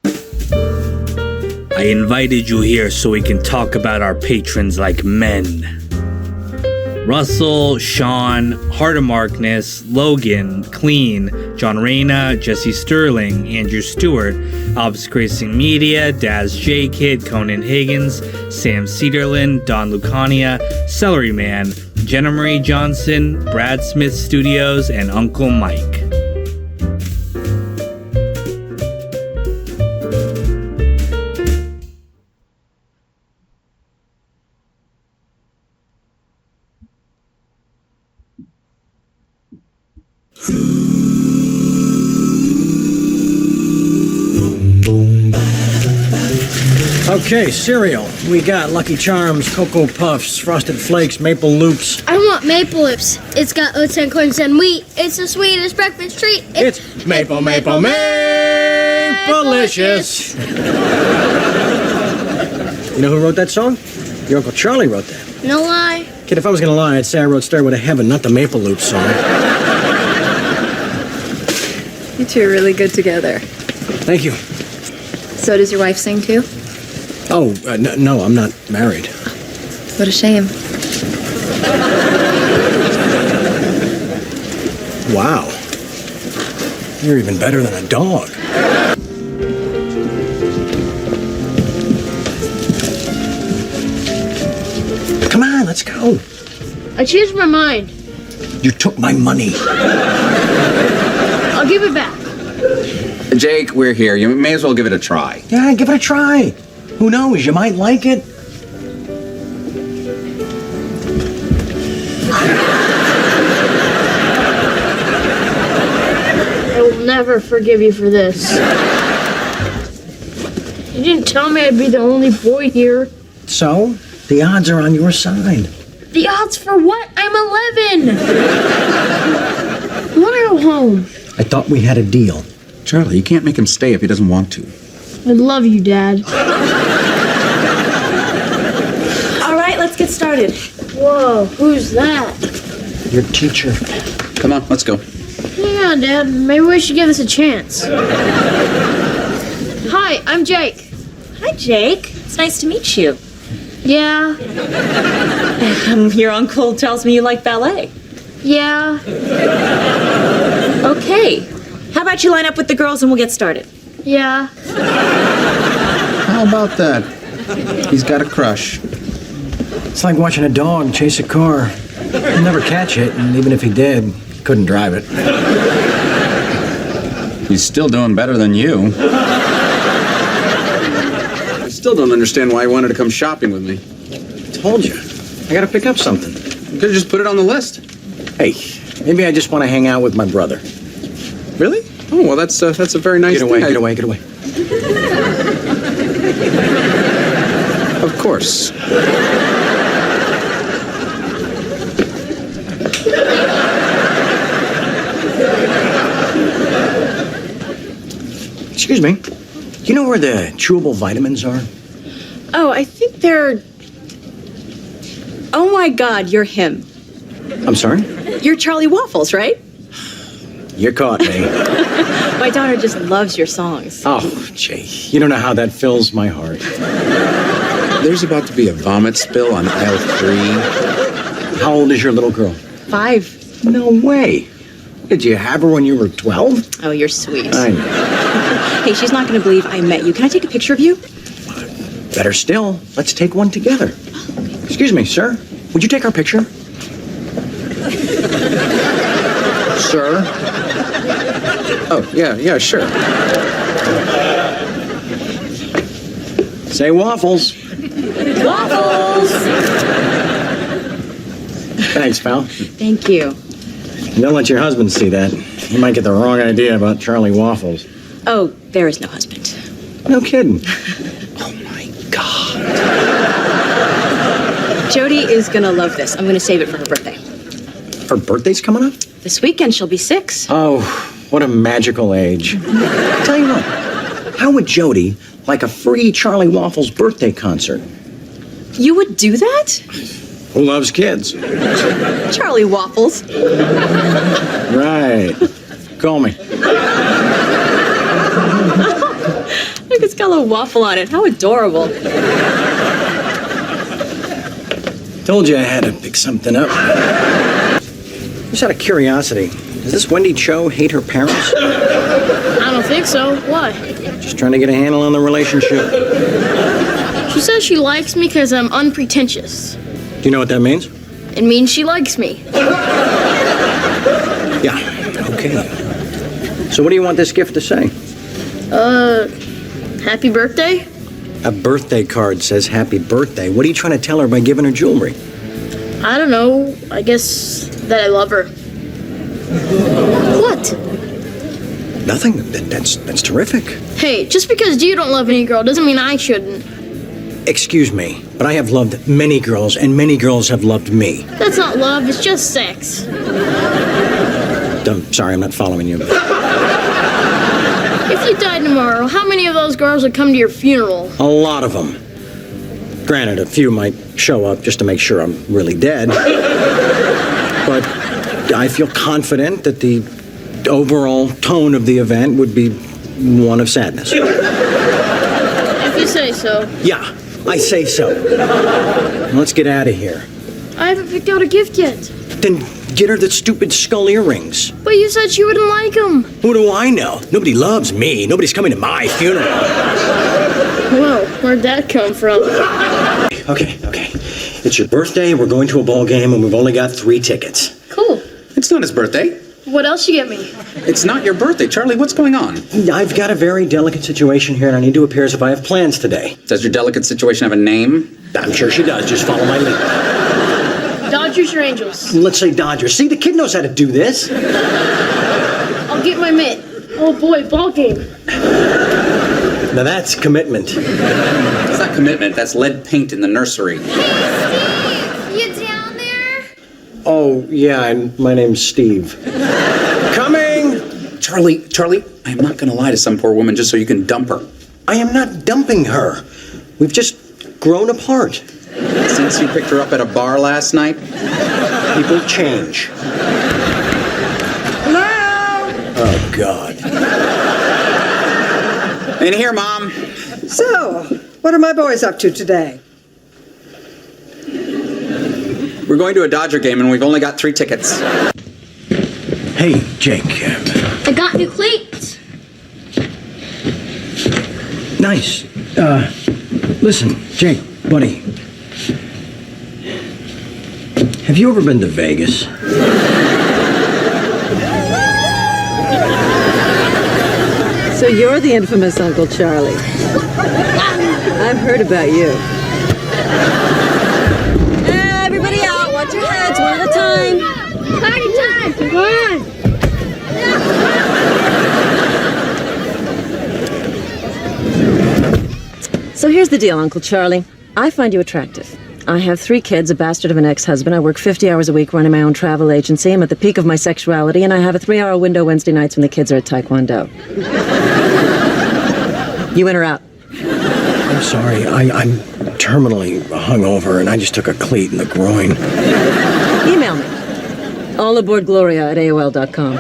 I invited you here so we can talk about our patrons like men. Russell, Sean, Heart of Markness, Logan, Clean, John Reyna, Jesse Sterling, Andrew Stewart, Obs Racing Media, Daz J. Kid, Conan Higgins, Sam Cedarlin, Don Lucania, Celery Man, Jenna Marie Johnson, Brad Smith Studios, and Uncle Mike. Okay, cereal. We got Lucky Charms, Cocoa Puffs, Frosted Flakes, Maple Loops. I want Maple Loops. It's got oats and corn and wheat. It's the sweetest breakfast treat. It's Maple-licious. You know who wrote that song? Your Uncle Charlie wrote that. No lie. Kid, if I was gonna lie, I'd say I wrote Stairway to Heaven, not the Maple Loops song. You two are really good together. Thank you. So does your wife sing too? Oh, no, I'm not married. What a shame. Wow. You're even better than a dog. Come on, let's go. I changed my mind. You took my money. I'll give it back. Jake, we're here. You may as well give it a try. Yeah, give it a try. Who knows? You might like it. I will never forgive you for this. You didn't tell me I'd be the only boy here. So, the odds are on your side. The odds for what? I'm 11. I want to go home. I thought we had a deal. Charlie, you can't make him stay if he doesn't want to. I love you, Dad. All right, let's get started. Whoa, who's that? Your teacher. Come on, let's go. Hang on, Dad. Maybe we should give this a chance. Hi, I'm Jake. Hi, Jake. It's nice to meet you. Yeah. Your uncle tells me you like ballet. Yeah. Okay. How about you line up with the girls and we'll get started? Yeah. How about that? He's got a crush. It's like watching a dog chase a car. He'll never catch it, and even if he did, he couldn't drive it. He's still doing better than you. I still don't understand why he wanted to come shopping with me. Told you. I gotta pick up something. You could have just put it on the list. Hey, maybe I just want to hang out with my brother. Really? Oh, well, that's a very nice thing. Get away. Of course. Excuse me. Do you know where the chewable vitamins are? Oh, I think they're... Oh my God, you're him. I'm sorry? You're Charlie Waffles, right? You caught me. My daughter just loves your songs. Oh, Jay, you don't know how that fills my heart. There's about to be a vomit spill on aisle 3. How old is your little girl? 5. No way. Did you have her when you were 12? Oh, you're sweet. I know. Hey, she's not going to believe I met you. Can I take a picture of you? Better still, let's take one together. Excuse me, sir. Would you take our picture? Sir? Oh, yeah, sure. Say waffles. Waffles! Thanks, pal. Thank you. Don't let your husband see that. He might get the wrong idea about Charlie Waffles. Oh, there is no husband. No kidding. Oh, my God. Jody is going to love this. I'm going to save it for her birthday. Her birthday's coming up? This weekend, she'll be 6. Oh, what a magical age. Tell you what, how would Jody like a free Charlie Waffles birthday concert? You would do that? Who loves kids? Charlie Waffles. Right. Call me. Look, it's got a little waffle on it. How adorable. Told you I had to pick something up. Just out of curiosity, does this Wendy Cho hate her parents? I don't think so. Why? Just trying to get a handle on the relationship. She says she likes me because I'm unpretentious. Do you know what that means? It means she likes me. Yeah, okay. So what do you want this gift to say? Happy birthday? A birthday card says happy birthday. What are you trying to tell her by giving her jewelry? I don't know. I guess that I love her. What? Nothing. That's terrific. Hey, just because you don't love any girl doesn't mean I shouldn't. Excuse me, but I have loved many girls, and many girls have loved me. That's not love, it's just sex. I'm sorry, I'm not following you. If you died tomorrow, how many of those girls would come to your funeral? A lot of them. Granted, a few might show up just to make sure I'm really dead. But I feel confident that the overall tone of the event would be one of sadness. If you say so. Yeah, I say so. Now let's get out of here. I haven't picked out a gift yet. Then get her the stupid skull earrings. But you said she wouldn't like them. Who do I know? Nobody loves me. Nobody's coming to my funeral. Whoa, where'd that come from? Okay. It's your birthday, we're going to a ball game, and we've only got 3 tickets. Cool. It's not his birthday. What else you get me? It's not your birthday. Charlie, what's going on? I've got a very delicate situation here, and I need to appear as if I have plans today. Does your delicate situation have a name? I'm sure she does. Just follow my lead. Dodgers or Angels? Let's say Dodgers. See, the kid knows how to do this. I'll get my mitt. Oh boy, ball game. Now that's commitment. It's not commitment. That's lead paint in the nursery. Hey, Steve! You down there? Oh, yeah, and my name's Steve. Coming! Charlie, I am not going to lie to some poor woman just so you can dump her. I am not dumping her. We've just grown apart. Since you picked her up at a bar last night? People change. Hello? Oh, God. In here, Mom. So, what are my boys up to today? We're going to a Dodger game and we've only got 3 tickets. Hey, Jake. I got new cleats. Nice. Listen, Jake, buddy. Have you ever been to Vegas? So you're the infamous Uncle Charlie. I've heard about you. Everybody out, watch your heads, one at a time. Party time, come on. So here's the deal, Uncle Charlie. I find you attractive. I have 3 kids, a bastard of an ex-husband. I work 50 hours a week running my own travel agency. I'm at the peak of my sexuality, and I have a 3-hour window Wednesday nights when the kids are at Taekwondo. You in or out? I'm sorry. I'm terminally hungover, and I just took a cleat in the groin. Email me. allaboardgloria@aol.com.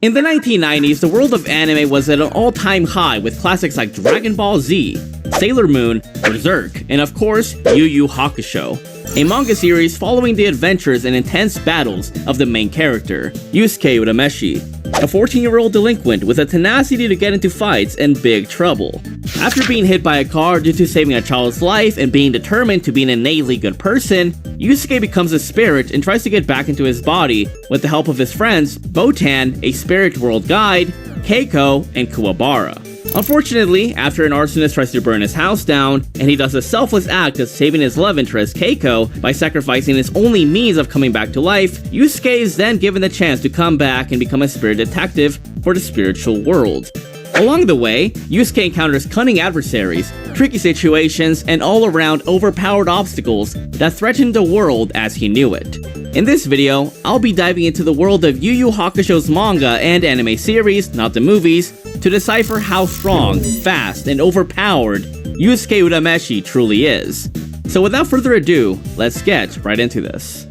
In the 1990s, the world of anime was at an all-time high with classics like Dragon Ball Z, Sailor Moon, Berserk, and of course, Yu Yu Hakusho, a manga series following the adventures and intense battles of the main character, Yusuke Urameshi, a 14-year-old delinquent with a tenacity to get into fights and big trouble. After being hit by a car due to saving a child's life and being determined to be an innately good person, Yusuke becomes a spirit and tries to get back into his body with the help of his friends Botan, a spirit world guide, Keiko, and Kuwabara. Unfortunately, after an arsonist tries to burn his house down, and he does a selfless act of saving his love interest, Keiko, by sacrificing his only means of coming back to life, Yusuke is then given the chance to come back and become a spirit detective for the spiritual world. Along the way, Yusuke encounters cunning adversaries, tricky situations, and all-around overpowered obstacles that threaten the world as he knew it. In this video, I'll be diving into the world of Yu Yu Hakusho's manga and anime series, not the movies, to decipher how strong, fast, and overpowered Yusuke Urameshi truly is. So without further ado, let's get right into this.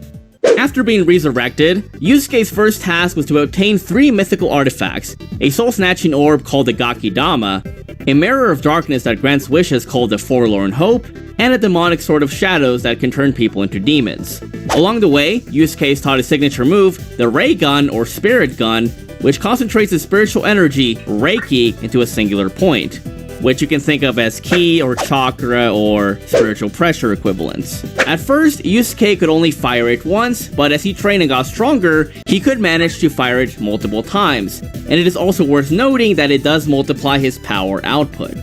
After being resurrected, Yusuke's first task was to obtain 3 mythical artifacts, a soul-snatching orb called the Gakidama, a mirror of darkness that grants wishes called the Forlorn Hope, and a demonic sword of shadows that can turn people into demons. Along the way, Yusuke is taught his signature move, the Ray Gun or Spirit Gun, which concentrates his spiritual energy, Reiki, into a singular point, which you can think of as ki or chakra or spiritual pressure equivalents. At first, Yusuke could only fire it once, but as he trained and got stronger, he could manage to fire it multiple times, and it is also worth noting that it does multiply his power output.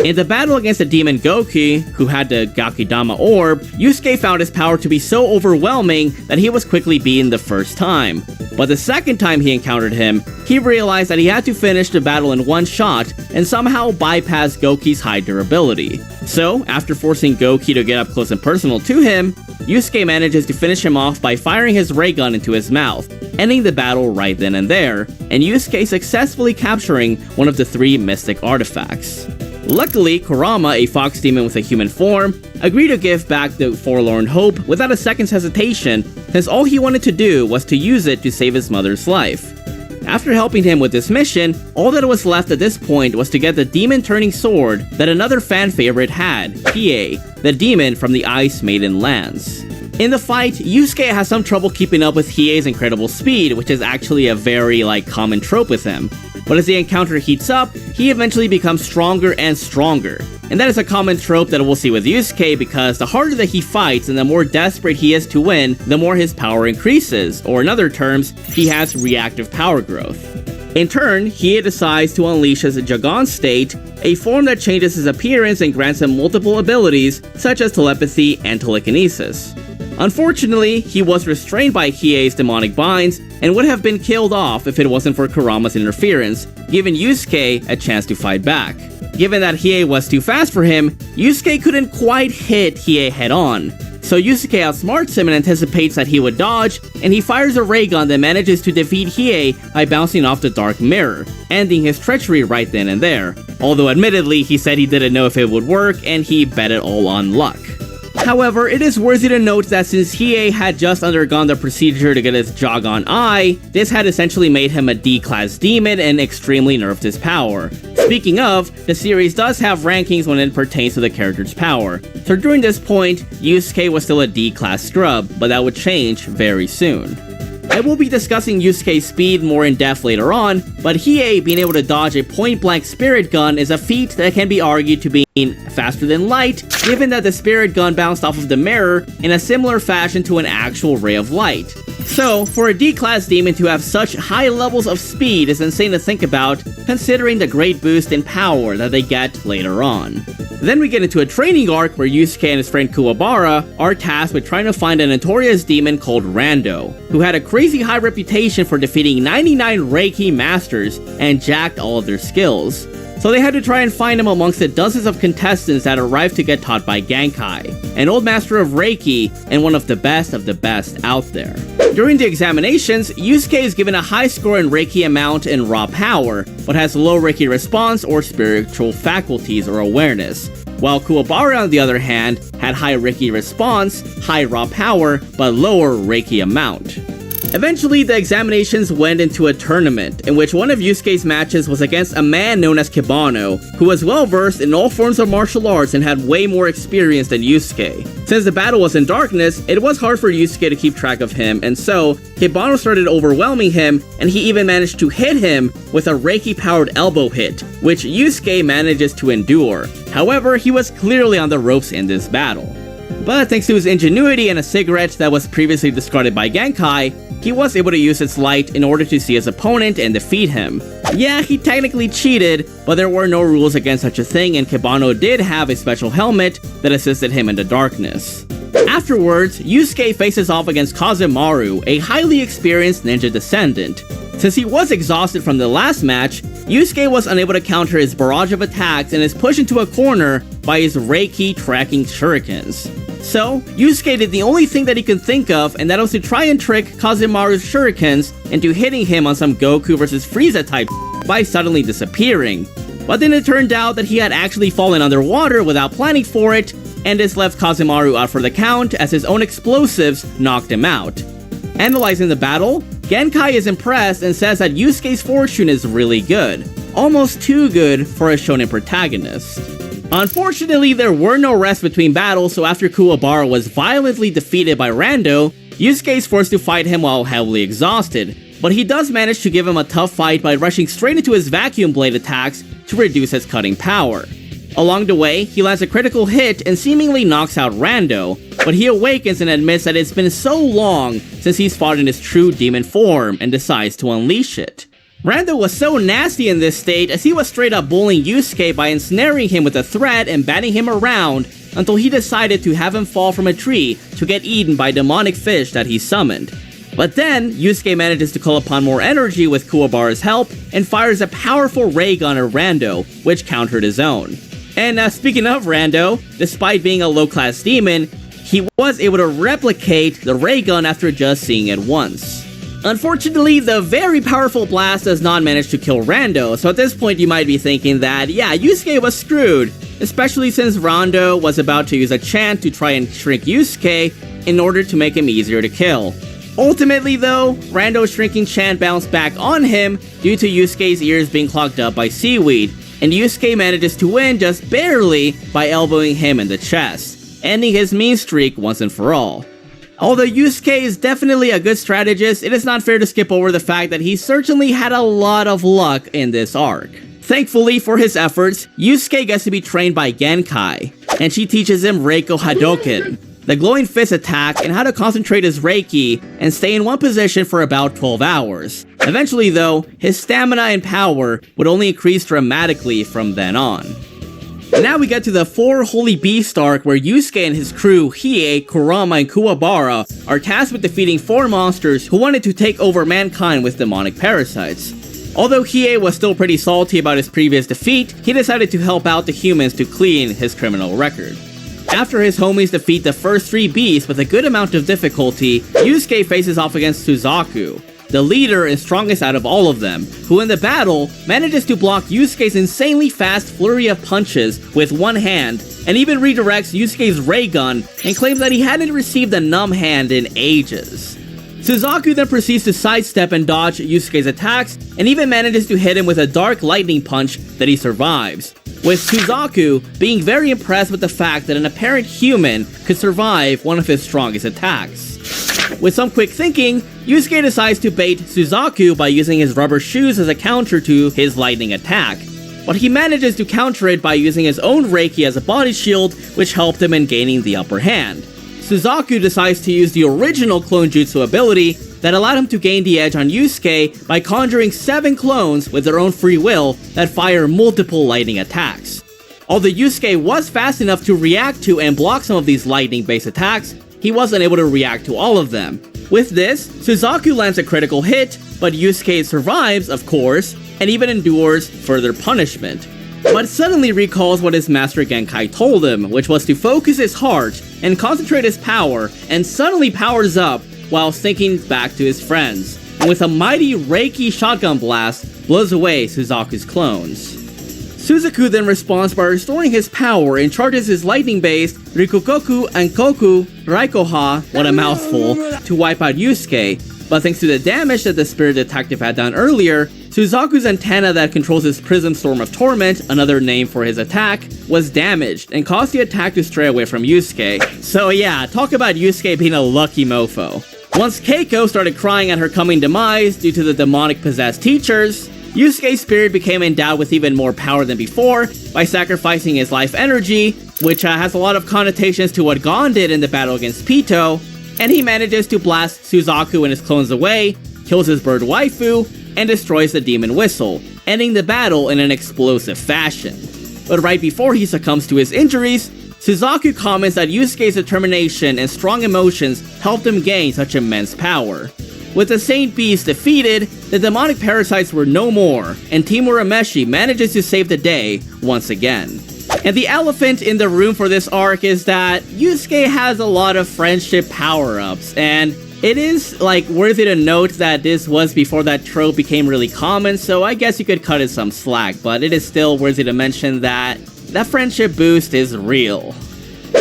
In the battle against the demon Goki, who had the Gakidama orb, Yusuke found his power to be so overwhelming that he was quickly beaten the first time. But the second time he encountered him, he realized that he had to finish the battle in one shot and somehow bypass Goki's high durability. So, after forcing Goki to get up close and personal to him, Yusuke manages to finish him off by firing his ray gun into his mouth, ending the battle right then and there, and Yusuke successfully capturing one of the 3 mystic artifacts. Luckily, Kurama, a fox demon with a human form, agreed to give back the Forlorn Hope without a second's hesitation, since all he wanted to do was to use it to save his mother's life. After helping him with this mission, all that was left at this point was to get the demon-turning sword that another fan favorite had, Hiei, the demon from the Ice Maiden lands. In the fight, Yusuke has some trouble keeping up with Hiei's incredible speed, which is actually a very, common trope with him. But as the encounter heats up, he eventually becomes stronger and stronger. And that is a common trope that we'll see with Yusuke because the harder that he fights and the more desperate he is to win, the more his power increases, or in other terms, he has reactive power growth. In turn, Hiei decides to unleash his Jagan state, a form that changes his appearance and grants him multiple abilities, such as telepathy and telekinesis. Unfortunately, he was restrained by Hiei's demonic binds and would have been killed off if it wasn't for Kurama's interference, giving Yusuke a chance to fight back. Given that Hiei was too fast for him, Yusuke couldn't quite hit Hiei head-on. So Yusuke outsmarts him and anticipates that he would dodge, and he fires a ray gun that manages to defeat Hiei by bouncing off the dark mirror, ending his treachery right then and there. Although admittedly, he said he didn't know if it would work, and he bet it all on luck. However, it is worthy to note that since Hiei had just undergone the procedure to get his Jogon Eye, this had essentially made him a D-class demon and extremely nerfed his power. Speaking of, the series does have rankings when it pertains to the character's power, so during this point, Yusuke was still a D-class scrub, but that would change very soon. I will be discussing Yusuke's speed more in depth later on, but Hiei being able to dodge a point-blank spirit gun is a feat that can be argued to be faster than light, given that the spirit gun bounced off of the mirror in a similar fashion to an actual ray of light. So, for a D-class demon to have such high levels of speed is insane to think about, considering the great boost in power that they get later on. Then we get into a training arc where Yusuke and his friend Kuwabara are tasked with trying to find a notorious demon called Rando, who had a crazy high reputation for defeating 99 Reiki masters and jacked all of their skills. So they had to try and find him amongst the dozens of contestants that arrived to get taught by Genkai, an old master of Reiki and one of the best out there. During the examinations, Yusuke is given a high score in Reiki amount and raw power, but has low Reiki response or spiritual faculties or awareness, while Kuwabara on the other hand had high Reiki response, high raw power, but lower Reiki amount. Eventually, the examinations went into a tournament, in which one of Yusuke's matches was against a man known as Kibano, who was well versed in all forms of martial arts and had way more experience than Yusuke. Since the battle was in darkness, it was hard for Yusuke to keep track of him, and so, Kibano started overwhelming him, and he even managed to hit him with a Reiki-powered elbow hit, which Yusuke manages to endure. However, he was clearly on the ropes in this battle. But thanks to his ingenuity and a cigarette that was previously discarded by Genkai, he was able to use its light in order to see his opponent and defeat him. Yeah, he technically cheated, but there were no rules against such a thing, and Kibano did have a special helmet that assisted him in the darkness. Afterwards, Yusuke faces off against Kazemaru, a highly experienced ninja descendant. Since he was exhausted from the last match, Yusuke was unable to counter his barrage of attacks and is pushed into a corner by his Reiki tracking shurikens. So, Yusuke did the only thing that he could think of, and that was to try and trick Kazemaru's shurikens into hitting him on some Goku vs Frieza type by suddenly disappearing. But then it turned out that he had actually fallen underwater without planning for it, and this left Kazemaru out for the count as his own explosives knocked him out. Analyzing the battle, Genkai is impressed and says that Yusuke's fortune is really good, almost too good for a shonen protagonist. Unfortunately, there were no rests between battles, so after Kuwabara was violently defeated by Rando, Yusuke is forced to fight him while heavily exhausted, but he does manage to give him a tough fight by rushing straight into his vacuum blade attacks to reduce his cutting power. Along the way, he lands a critical hit and seemingly knocks out Rando, but he awakens and admits that it's been so long since he's fought in his true demon form and decides to unleash it. Rando was so nasty in this state as he was straight up bullying Yusuke by ensnaring him with a thread and batting him around until he decided to have him fall from a tree to get eaten by a demonic fish that he summoned. But then, Yusuke manages to call upon more energy with Kuwabara's help and fires a powerful ray gun at Rando, which countered his own. And speaking of Rando, despite being a low-class demon, he was able to replicate the ray gun after just seeing it once. Unfortunately, the very powerful blast does not manage to kill Rando, so at this point you might be thinking that, yeah, Yusuke was screwed, especially since Rando was about to use a chant to try and shrink Yusuke in order to make him easier to kill. Ultimately though, Rando's shrinking chant bounced back on him due to Yusuke's ears being clogged up by seaweed, and Yusuke manages to win just barely by elbowing him in the chest, ending his mean streak once and for all. Although Yusuke is definitely a good strategist, it is not fair to skip over the fact that he certainly had a lot of luck in this arc. Thankfully for his efforts, Yusuke gets to be trained by Genkai, and she teaches him Reiko Hadoken, the glowing fist attack, and how to concentrate his Reiki and stay in one position for about 12 hours. Eventually though, his stamina and power would only increase dramatically from then on. Now we get to the 4 Holy Beast arc where Yusuke and his crew, Hiei, Kurama, and Kuwabara, are tasked with defeating 4 monsters who wanted to take over mankind with demonic parasites. Although Hiei was still pretty salty about his previous defeat, he decided to help out the humans to clean his criminal record. After his homies defeat the first 3 beasts with a good amount of difficulty, Yusuke faces off against Suzaku, the leader and strongest out of all of them, who in the battle manages to block Yusuke's insanely fast flurry of punches with one hand, and even redirects Yusuke's ray gun and claims that he hadn't received a numb hand in ages. Suzaku then proceeds to sidestep and dodge Yusuke's attacks, and even manages to hit him with a dark lightning punch that he survives, with Suzaku being very impressed with the fact that an apparent human could survive one of his strongest attacks. With some quick thinking, Yusuke decides to bait Suzaku by using his rubber shoes as a counter to his lightning attack, but he manages to counter it by using his own Reiki as a body shield, which helped him in gaining the upper hand. Suzaku decides to use the original clone jutsu ability that allowed him to gain the edge on Yusuke by conjuring 7 clones with their own free will that fire multiple lightning attacks. Although Yusuke was fast enough to react to and block some of these lightning-based attacks, he wasn't able to react to all of them. With this, Suzaku lands a critical hit, but Yusuke survives, of course, and even endures further punishment. But suddenly recalls what his master Genkai told him, which was to focus his heart and concentrate his power, and suddenly powers up while thinking back to his friends, and with a mighty Reiki shotgun blast, blows away Suzaku's clones. Suzaku then responds by restoring his power and charges his lightning-based Rikukoku and Koku Raikoha, what a mouthful, to wipe out Yusuke, but thanks to the damage that the spirit detective had done earlier, Suzaku's antenna that controls his Prism Storm of Torment, another name for his attack, was damaged and caused the attack to stray away from Yusuke. So yeah, talk about Yusuke being a lucky mofo. Once Keiko started crying at her coming demise due to the demonic possessed teachers, Yusuke's spirit became endowed with even more power than before by sacrificing his life energy, which has a lot of connotations to what Gon did in the battle against Pito, and he manages to blast Suzaku and his clones away, kills his bird waifu, and destroys the demon whistle, ending the battle in an explosive fashion. But right before he succumbs to his injuries, Suzaku comments that Yusuke's determination and strong emotions helped him gain such immense power. With the Saint Beast defeated, the demonic parasites were no more, and Team Urameshi manages to save the day once again. And the elephant in the room for this arc is that Yusuke has a lot of friendship power-ups, and it is worthy to note that this was before that trope became really common, so I guess you could cut it some slack, but it is still worthy to mention that that friendship boost is real.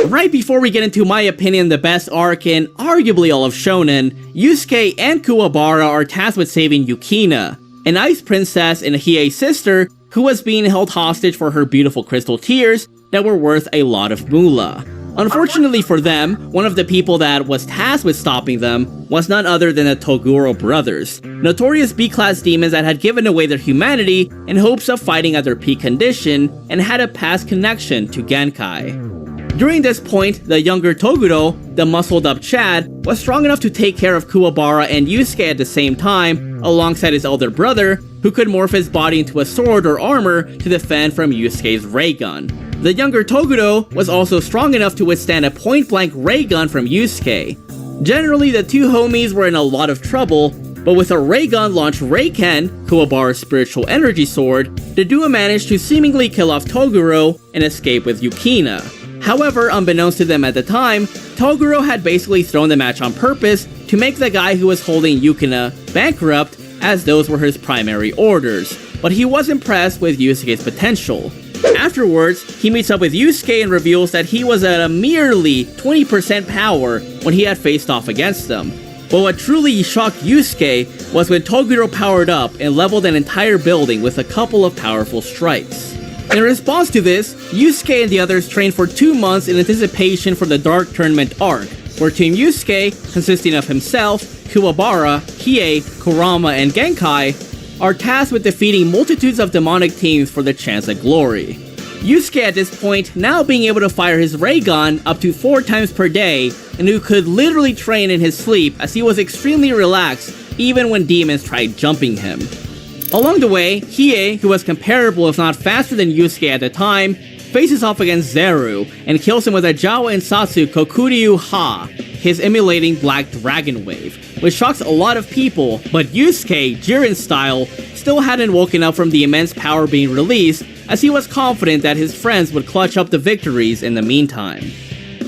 Right before we get into my opinion the best arc in arguably all of Shonen, Yusuke and Kuwabara are tasked with saving Yukina, an ice princess and Hiei's sister who was being held hostage for her beautiful crystal tears that were worth a lot of moolah. Unfortunately for them, one of the people that was tasked with stopping them was none other than the Toguro brothers, notorious B-class demons that had given away their humanity in hopes of fighting at their peak condition and had a past connection to Genkai. During this point, the younger Toguro, the muscled-up Chad, was strong enough to take care of Kuwabara and Yusuke at the same time, alongside his elder brother, who could morph his body into a sword or armor to defend from Yusuke's ray gun. The younger Toguro was also strong enough to withstand a point-blank ray gun from Yusuke. Generally, the two homies were in a lot of trouble, but with a ray gun-launched Reiken, Kuwabara's spiritual energy sword, the duo managed to seemingly kill off Toguro and escape with Yukina. However, unbeknownst to them at the time, Toguro had basically thrown the match on purpose to make the guy who was holding Yukina bankrupt, as those were his primary orders, but he was impressed with Yusuke's potential. Afterwards, he meets up with Yusuke and reveals that he was at a merely 20% power when he had faced off against them. But what truly shocked Yusuke was when Toguro powered up and leveled an entire building with a couple of powerful strikes. In response to this, Yusuke and the others trained for 2 months in anticipation for the Dark Tournament arc, where Team Yusuke, consisting of himself, Kuwabara, Hiei, Kurama, and Genkai, are tasked with defeating multitudes of demonic teams for the chance at glory. Yusuke at this point now being able to fire his ray gun up to 4 times per day, and who could literally train in his sleep as he was extremely relaxed even when demons tried jumping him. Along the way, Hiei, who was comparable if not faster than Yusuke at the time, faces off against Zeru and kills him with a Jawa Insatsu Kokuryu Ha, his emulating Black Dragon Wave, which shocks a lot of people, but Yusuke, Jiren style, still hadn't woken up from the immense power being released, as he was confident that his friends would clutch up the victories in the meantime.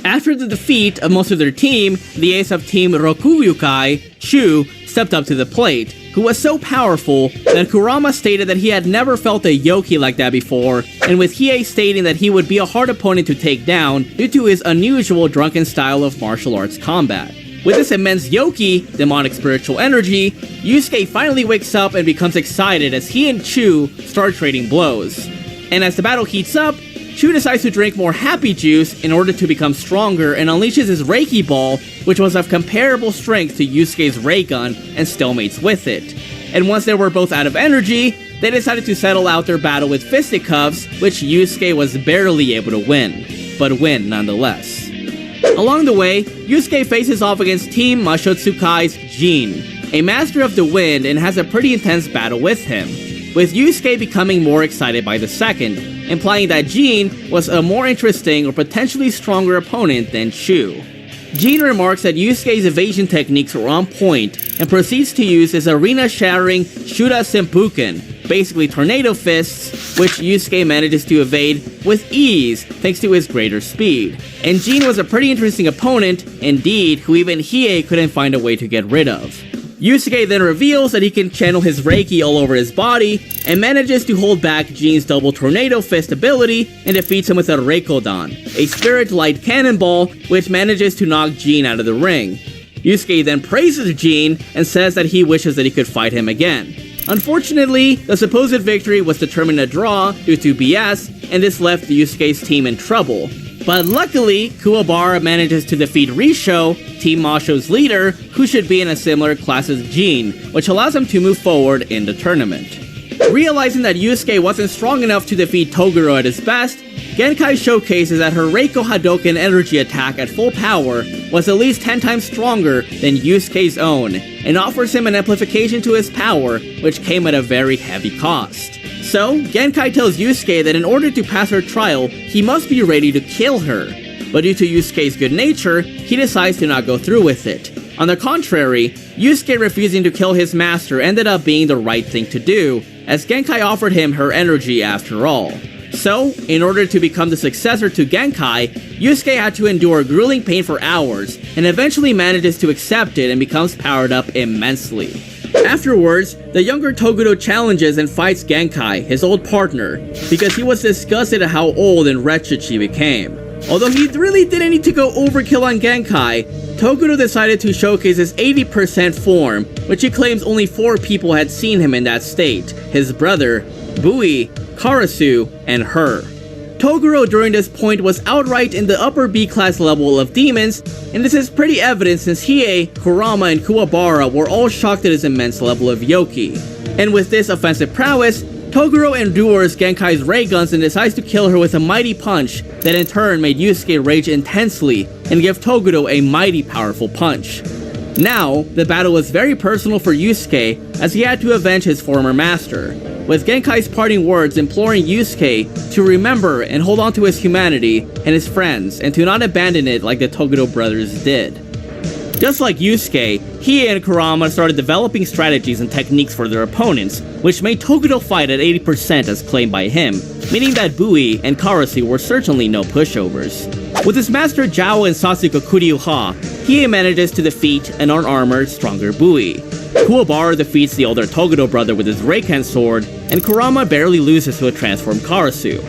After the defeat of most of their team, the ace of Team Rokuyukai, Chu, stepped up to the plate, who was so powerful that Kurama stated that he had never felt a Yoki like that before, and with Hiei stating that he would be a hard opponent to take down due to his unusual drunken style of martial arts combat. With this immense Yoki, demonic spiritual energy, Yusuke finally wakes up and becomes excited as he and Chu start trading blows. And as the battle heats up, Chu decides to drink more happy juice in order to become stronger and unleashes his Reiki ball, which was of comparable strength to Yusuke's ray gun, and stalemates with it. And once they were both out of energy, they decided to settle out their battle with fisticuffs, which Yusuke was barely able to win, but win nonetheless. Along the way, Yusuke faces off against Team Mashotsukai's Jin, a master of the wind, and has a pretty intense battle with him, with Yusuke becoming more excited by the second, implying that Jin was a more interesting or potentially stronger opponent than Chu. Jin remarks that Yusuke's evasion techniques were on point and proceeds to use his arena-shattering Shura Senpuken, basically tornado fists, which Yusuke manages to evade with ease thanks to his greater speed. And Jin was a pretty interesting opponent, indeed, who even Hiei couldn't find a way to get rid of. Yusuke then reveals that he can channel his Reiki all over his body, and manages to hold back Jin's double tornado fist ability and defeats him with a Reikodan, a spirit light cannonball which manages to knock Jin out of the ring. Yusuke then praises Jin and says that he wishes that he could fight him again. Unfortunately, the supposed victory was determined a draw due to BS, and this left Yusuke's team in trouble. But luckily, Kuwabara manages to defeat Risho, Team Masho's leader, who should be in a similar class as Jin, which allows him to move forward in the tournament. Realizing that Yusuke wasn't strong enough to defeat Toguro at his best, Genkai showcases that her Reiko Hadoken energy attack at full power was at least 10 times stronger than Yusuke's own, and offers him an amplification to his power, which came at a very heavy cost. So, Genkai tells Yusuke that in order to pass her trial, he must be ready to kill her. But due to Yusuke's good nature, he decides to not go through with it. On the contrary, Yusuke refusing to kill his master ended up being the right thing to do, as Genkai offered him her energy after all. So, in order to become the successor to Genkai, Yusuke had to endure grueling pain for hours, and eventually manages to accept it and becomes powered up immensely. Afterwards, the younger Toguro challenges and fights Genkai, his old partner, because he was disgusted at how old and wretched she became. Although he really didn't need to go overkill on Genkai, Toguro decided to showcase his 80% form, which he claims only 4 people had seen him in that state: his brother, Bui, Karasu, and her. Toguro during this point was outright in the upper B-class level of demons, and this is pretty evident since Hiei, Kurama, and Kuwabara were all shocked at his immense level of Yoki. And with this offensive prowess, Toguro endures Genkai's ray guns and decides to kill her with a mighty punch that in turn made Yusuke rage intensely and give Toguro a mighty powerful punch. Now, the battle was very personal for Yusuke as he had to avenge his former master, with Genkai's parting words imploring Yusuke to remember and hold on to his humanity and his friends and to not abandon it like the Toguro brothers did. Just like Yusuke, Hiei and Kurama started developing strategies and techniques for their opponents, which made Toguro fight at 80% as claimed by him, meaning that Bui and Karasu were certainly no pushovers. With his master Jawa and Sasuke Kuryuha, Hiei manages to defeat an unarmored, stronger Bui. Kuwabara defeats the older Toguro brother with his Reiken sword, and Kurama barely loses to a transformed Karasu.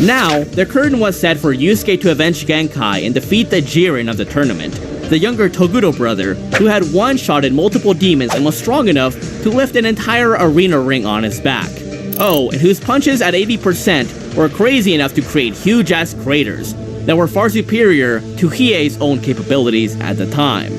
Now, the curtain was set for Yusuke to avenge Genkai and defeat the Jiren of the tournament, the younger Toguro brother, who had one-shotted multiple demons and was strong enough to lift an entire arena ring on his back. Oh, and whose punches at 80% were crazy enough to create huge-ass craters that were far superior to Hiei's own capabilities at the time.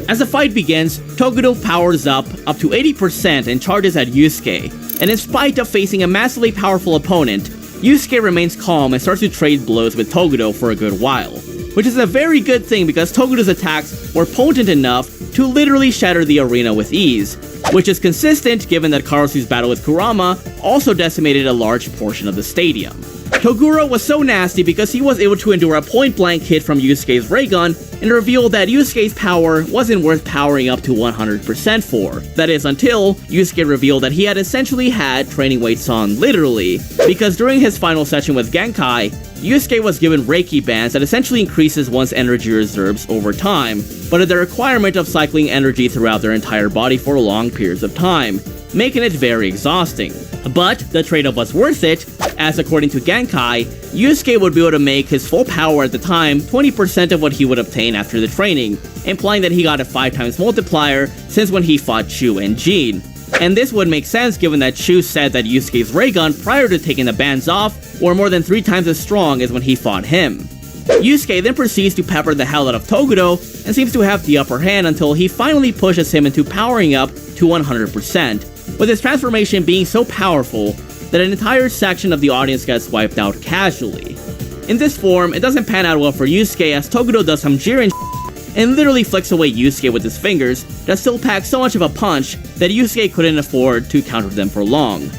As the fight begins, Toguro powers up to 80% and charges at Yusuke, and in spite of facing a massively powerful opponent, Yusuke remains calm and starts to trade blows with Toguro for a good while, which is a very good thing because Toguro's attacks were potent enough to literally shatter the arena with ease, which is consistent given that Karasu's battle with Kurama also decimated a large portion of the stadium. Toguro was so nasty because he was able to endure a point-blank hit from Yusuke's ray gun and revealed that Yusuke's power wasn't worth powering up to 100% for. That is until Yusuke revealed that he had essentially had training weights on literally, because during his final session with Genkai, Yusuke was given Reiki bands that essentially increases one's energy reserves over time, but at the requirement of cycling energy throughout their entire body for long periods of time, making it very exhausting. But the trade-off was worth it, as according to Genkai, Yusuke would be able to make his full power at the time 20% of what he would obtain after the training, implying that he got a 5 times multiplier since when he fought Chu and Jin. And this would make sense given that Chu said that Yusuke's ray gun prior to taking the bands off were more than 3 times as strong as when he fought him. Yusuke then proceeds to pepper the hell out of Toguro and seems to have the upper hand until he finally pushes him into powering up to 100%, with his transformation being so powerful that an entire section of the audience gets wiped out casually. In this form, it doesn't pan out well for Yusuke as Toguro does some Jiren and literally flicks away Yusuke with his fingers that still pack so much of a punch that Yusuke couldn't afford to counter them for long.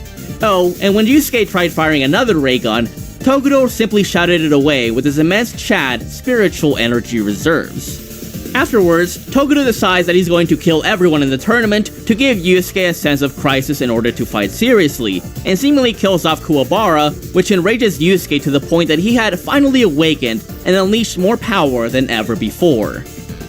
Oh, and when Yusuke tried firing another ray gun, Toguro simply shouted it away with his immense Chad spiritual energy reserves. Afterwards, Toguro decides that he's going to kill everyone in the tournament to give Yusuke a sense of crisis in order to fight seriously, and seemingly kills off Kuwabara, which enrages Yusuke to the point that he had finally awakened and unleashed more power than ever before.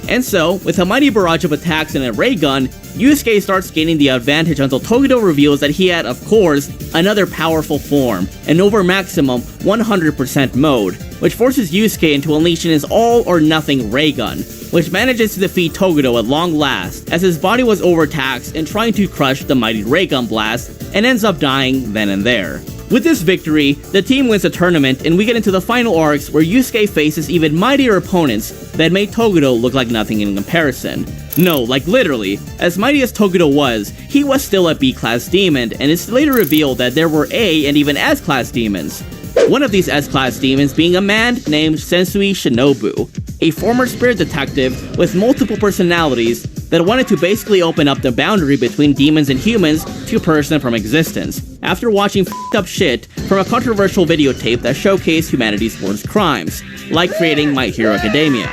And so, with a mighty barrage of attacks and a ray gun, Yusuke starts gaining the advantage until Toguro reveals that he had, of course, another powerful form, an over maximum 100% mode, which forces Yusuke into unleashing his all-or-nothing ray gun, which manages to defeat Toguro at long last, as his body was overtaxed in trying to crush the mighty ray gun blast, and ends up dying then and there. With this victory, the team wins the tournament and we get into the final arcs where Yusuke faces even mightier opponents that made Toguro look like nothing in comparison. No, like literally, as mighty as Toguro was, he was still a B-class demon, and it's later revealed that there were A and even S-class demons. One of these S-class demons being a man named Sensui Shinobu, a former spirit detective with multiple personalities that wanted to basically open up the boundary between demons and humans to purge them from existence, after watching f***ed up shit from a controversial videotape that showcased humanity's worst crimes, like creating My Hero Academia.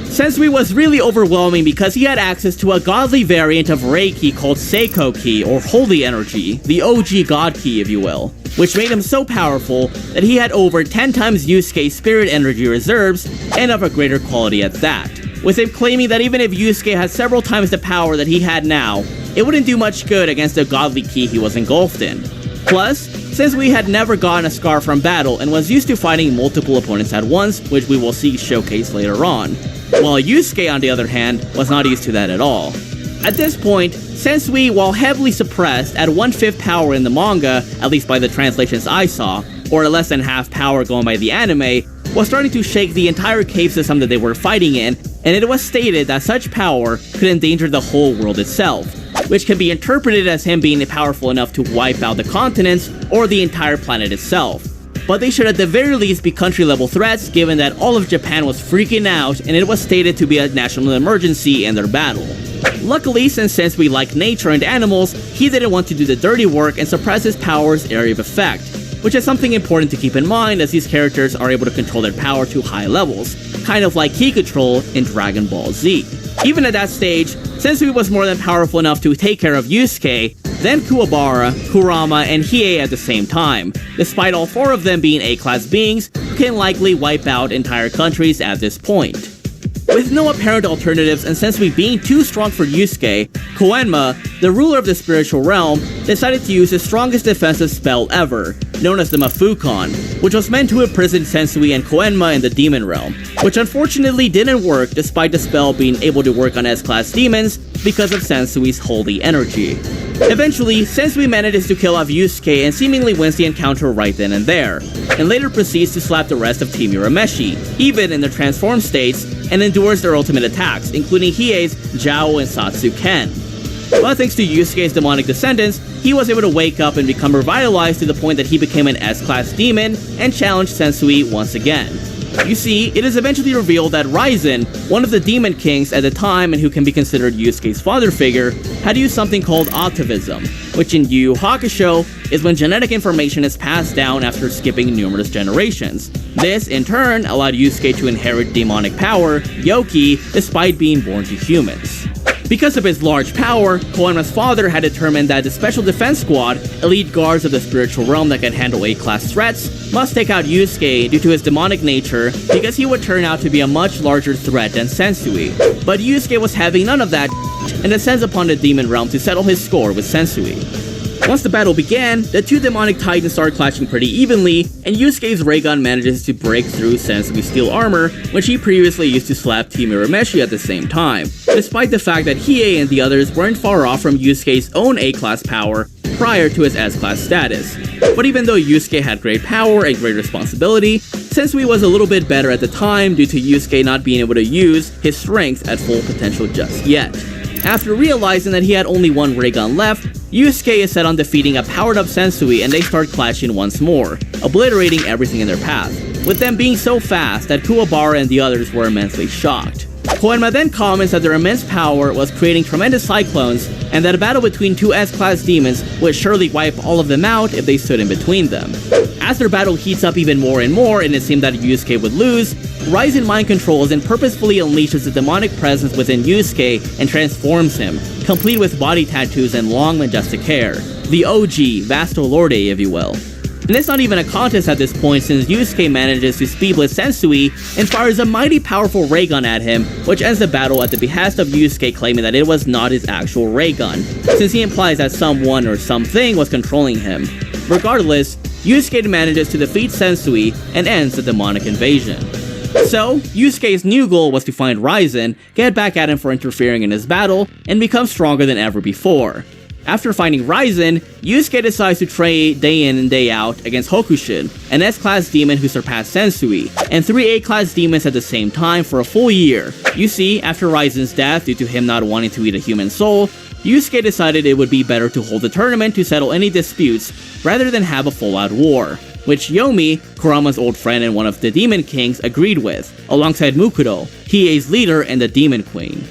Sensui was really overwhelming because he had access to a godly variant of Reiki called Seiko Ki, or Holy Energy, the OG God Ki if you will, which made him so powerful that he had over 10 times Yusuke's spirit energy reserves, and of a greater quality at that, with him claiming that even if Yusuke had several times the power that he had now, it wouldn't do much good against the godly ki he was engulfed in. Plus, since we had never gotten a scar from battle and was used to fighting multiple opponents at once, which we will see showcased later on, while Yusuke on the other hand was not used to that at all. At this point, Sensui, while heavily suppressed at 1/5 power in the manga, at least by the translations I saw, or less than half power going by the anime, was starting to shake the entire cave system that they were fighting in, and it was stated that such power could endanger the whole world itself, which can be interpreted as him being powerful enough to wipe out the continents or the entire planet itself. But they should at the very least be country-level threats, given that all of Japan was freaking out and it was stated to be a national emergency in their battle. Luckily, since we like nature and animals, he didn't want to do the dirty work and suppress his power's area of effect, which is something important to keep in mind as these characters are able to control their power to high levels, kind of like Ki control in Dragon Ball Z. Even at that stage, Sensui was more than powerful enough to take care of Yusuke, then Kuwabara, Kurama, and Hiei at the same time, despite all 4 of them being A-class beings who can likely wipe out entire countries at this point. With no apparent alternatives and Sensui being too strong for Yusuke, Koenma, the ruler of the spiritual realm, decided to use his strongest defensive spell ever, known as the Mafukon, which was meant to imprison Sensui and Koenma in the demon realm, which unfortunately didn't work despite the spell being able to work on S-class demons because of Sensui's holy energy. Eventually, Sensui manages to kill off Yusuke and seemingly wins the encounter right then and there, and later proceeds to slap the rest of Team Urameshi, even in their transformed states, and endures their ultimate attacks, including Hiei's Jiao and Satsu Ken. But thanks to Yusuke's demonic descendants, he was able to wake up and become revitalized to the point that he became an S-class demon and challenged Sensui once again. You see, it is eventually revealed that Raizen, one of the Demon Kings at the time and who can be considered Yusuke's father figure, had used something called octavism, which in Yu Yu Hakusho is when genetic information is passed down after skipping numerous generations. This, in turn, allowed Yusuke to inherit demonic power, Yoki, despite being born to humans. Because of his large power, Koenma's father had determined that the Special Defense Squad, elite guards of the spiritual realm that can handle A-class threats, must take out Yusuke due to his demonic nature because he would turn out to be a much larger threat than Sensui. But Yusuke was having none of that and descends upon the demon realm to settle his score with Sensui. Once the battle began, the two demonic titans start clashing pretty evenly, and Yusuke's ray gun manages to break through Sensui's steel armor, which he previously used to slap Team Urameshi at the same time, despite the fact that Hiei and the others weren't far off from Yusuke's own A-class power prior to his S-class status. But even though Yusuke had great power and great responsibility, Sensui was a little bit better at the time due to Yusuke not being able to use his strength at full potential just yet. After realizing that he had only one ray gun left, Yusuke is set on defeating a powered-up Sensui and they start clashing once more, obliterating everything in their path, with them being so fast that Kuwabara and the others were immensely shocked. Koenma then comments that their immense power was creating tremendous cyclones and that a battle between two S-class demons would surely wipe all of them out if they stood in between them. As their battle heats up even more and more and it seemed that Yusuke would lose, Raizen mind controls and purposefully unleashes the demonic presence within Yusuke and transforms him, complete with body tattoos and long majestic hair. The OG Vasto Lorde, if you will. And it's not even a contest at this point since Yusuke manages to speedblitz Sensui and fires a mighty powerful ray gun at him, which ends the battle at the behest of Yusuke claiming that it was not his actual ray gun, since he implies that someone or something was controlling him. Regardless, Yusuke manages to defeat Sensui and ends the demonic invasion. So, Yusuke's new goal was to find Raizen, get back at him for interfering in his battle, and become stronger than ever before. After finding Raizen, Yusuke decides to train day in and day out against Hokushin, an S-class demon who surpassed Sensui, and 3 A-class demons at the same time for a full year. You see, after Raizen's death due to him not wanting to eat a human soul, Yusuke decided it would be better to hold a tournament to settle any disputes rather than have a full-out war, which Yomi, Kurama's old friend and one of the Demon Kings, agreed with, alongside Mukuro, Hiei's leader and the Demon Queen.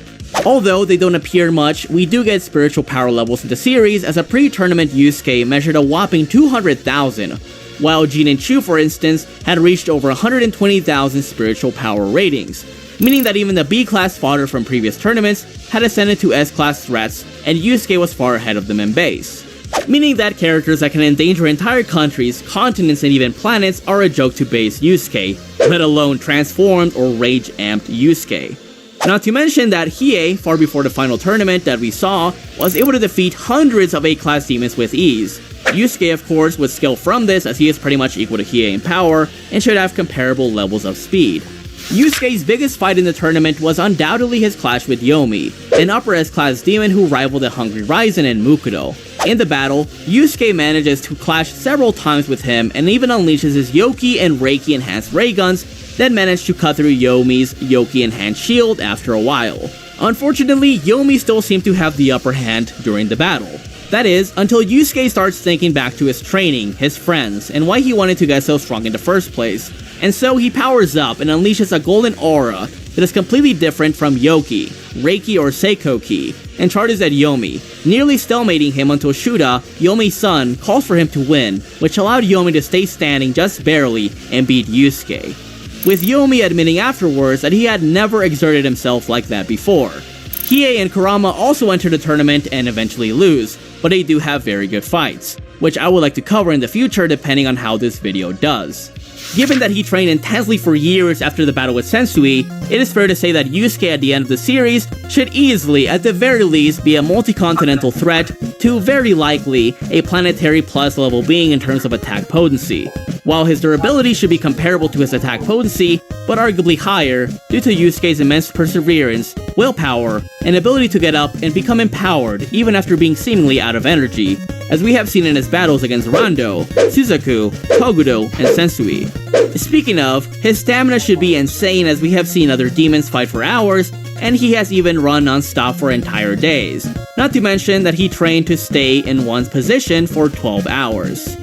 Although they don't appear much, we do get spiritual power levels in the series as a pre-tournament Yusuke measured a whopping 200,000, while Jin and Chu, for instance, had reached over 120,000 spiritual power ratings, meaning that even the B-class fodder from previous tournaments had ascended to S-class threats and Yusuke was far ahead of them in base. Meaning that characters that can endanger entire countries, continents, and even planets are a joke to base Yusuke, let alone transformed or rage-amped Yusuke. Not to mention that Hiei, far before the final tournament that we saw, was able to defeat hundreds of A-class demons with ease. Yusuke, of course, would scale from this as he is pretty much equal to Hiei in power and should have comparable levels of speed. Yusuke's biggest fight in the tournament was undoubtedly his clash with Yomi, an upper S-class demon who rivaled the Hungry Raizen and Mukuro. In the battle, Yusuke manages to clash several times with him and even unleashes his Yoki and Reiki enhanced ray guns, then managed to cut through Yomi's Yoki enhanced shield after a while. Unfortunately, Yomi still seemed to have the upper hand during the battle. That is, until Yusuke starts thinking back to his training, his friends, and why he wanted to get so strong in the first place. And so he powers up and unleashes a golden aura that is completely different from Yoki, Reiki or Seiko Ki, and charges at Yomi, nearly stalemating him until Shuda, Yomi's son, calls for him to win, which allowed Yomi to stay standing just barely and beat Yusuke, with Yomi admitting afterwards that he had never exerted himself like that before. Hiei and Kurama also enter the tournament and eventually lose, but they do have very good fights, which I would like to cover in the future depending on how this video does. Given that he trained intensely for years after the battle with Sensui, it is fair to say that Yusuke at the end of the series should easily, at the very least, be a multi-continental threat to, very likely, a planetary plus level being in terms of attack potency, while his durability should be comparable to his attack potency, but arguably higher due to Yusuke's immense perseverance, willpower, and ability to get up and become empowered even after being seemingly out of energy, as we have seen in his battles against Rando, Suzaku, Kogudo, and Sensui. Speaking of, his stamina should be insane as we have seen other demons fight for hours, and he has even run non-stop for entire days. Not to mention that he trained to stay in one's position for 12 hours.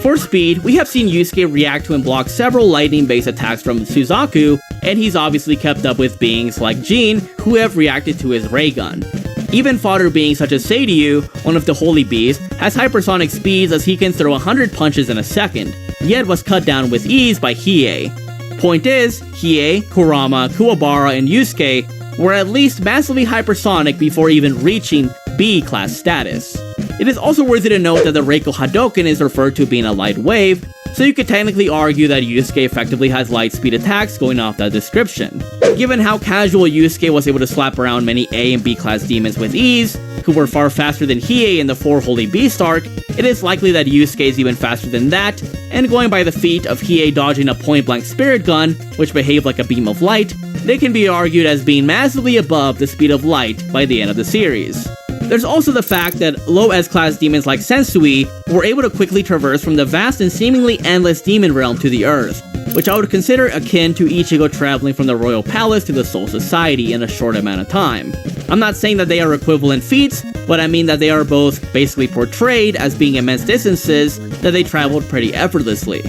For speed, we have seen Yusuke react to and block several lightning-based attacks from Suzaku, and he's obviously kept up with beings like Jin, who have reacted to his ray gun. Even fodder beings such as Seiryu, one of the holy bees, has hypersonic speeds as he can throw 100 punches in a second, yet was cut down with ease by Hiei. Point is, Hiei, Kurama, Kuwabara, and Yusuke were at least massively hypersonic before even reaching B-class status. It is also worthy to note that the Reiko Hadoken is referred to being a light wave, so you could technically argue that Yusuke effectively has light speed attacks going off that description. Given how casual Yusuke was able to slap around many A and B class demons with ease, who were far faster than Hiei and the 4 Holy Beast arc, it is likely that Yusuke is even faster than that, and going by the feat of Hiei dodging a point-blank spirit gun, which behaved like a beam of light, they can be argued as being massively above the speed of light by the end of the series. There's also the fact that low S-class demons like Sensui were able to quickly traverse from the vast and seemingly endless demon realm to the Earth, which I would consider akin to Ichigo traveling from the Royal Palace to the Soul Society in a short amount of time. I'm not saying that they are equivalent feats, but I mean that they are both basically portrayed as being immense distances that they traveled pretty effortlessly.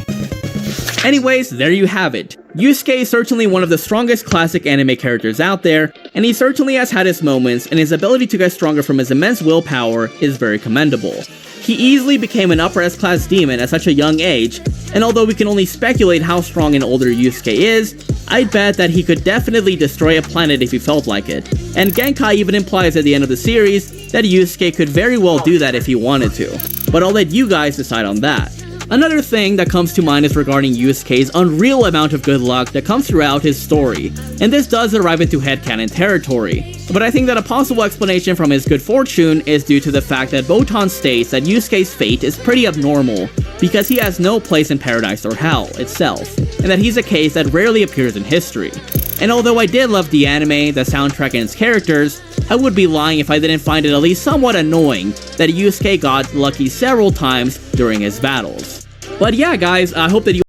Anyways, there you have it. Yusuke is certainly one of the strongest classic anime characters out there, and he certainly has had his moments, and his ability to get stronger from his immense willpower is very commendable. He easily became an upper S-class demon at such a young age, and although we can only speculate how strong an older Yusuke is, I'd bet that he could definitely destroy a planet if he felt like it. And Genkai even implies at the end of the series that Yusuke could very well do that if he wanted to. But I'll let you guys decide on that. Another thing that comes to mind is regarding Yusuke's unreal amount of good luck that comes throughout his story, and this does arrive into headcanon territory. But I think that a possible explanation from his good fortune is due to the fact that Botan states that Yusuke's fate is pretty abnormal, because he has no place in paradise or hell itself, and that he's a case that rarely appears in history. And although I did love the anime, the soundtrack, and its characters, I would be lying if I didn't find it at least somewhat annoying that Yusuke got lucky several times during his battles. But yeah guys, I hope that you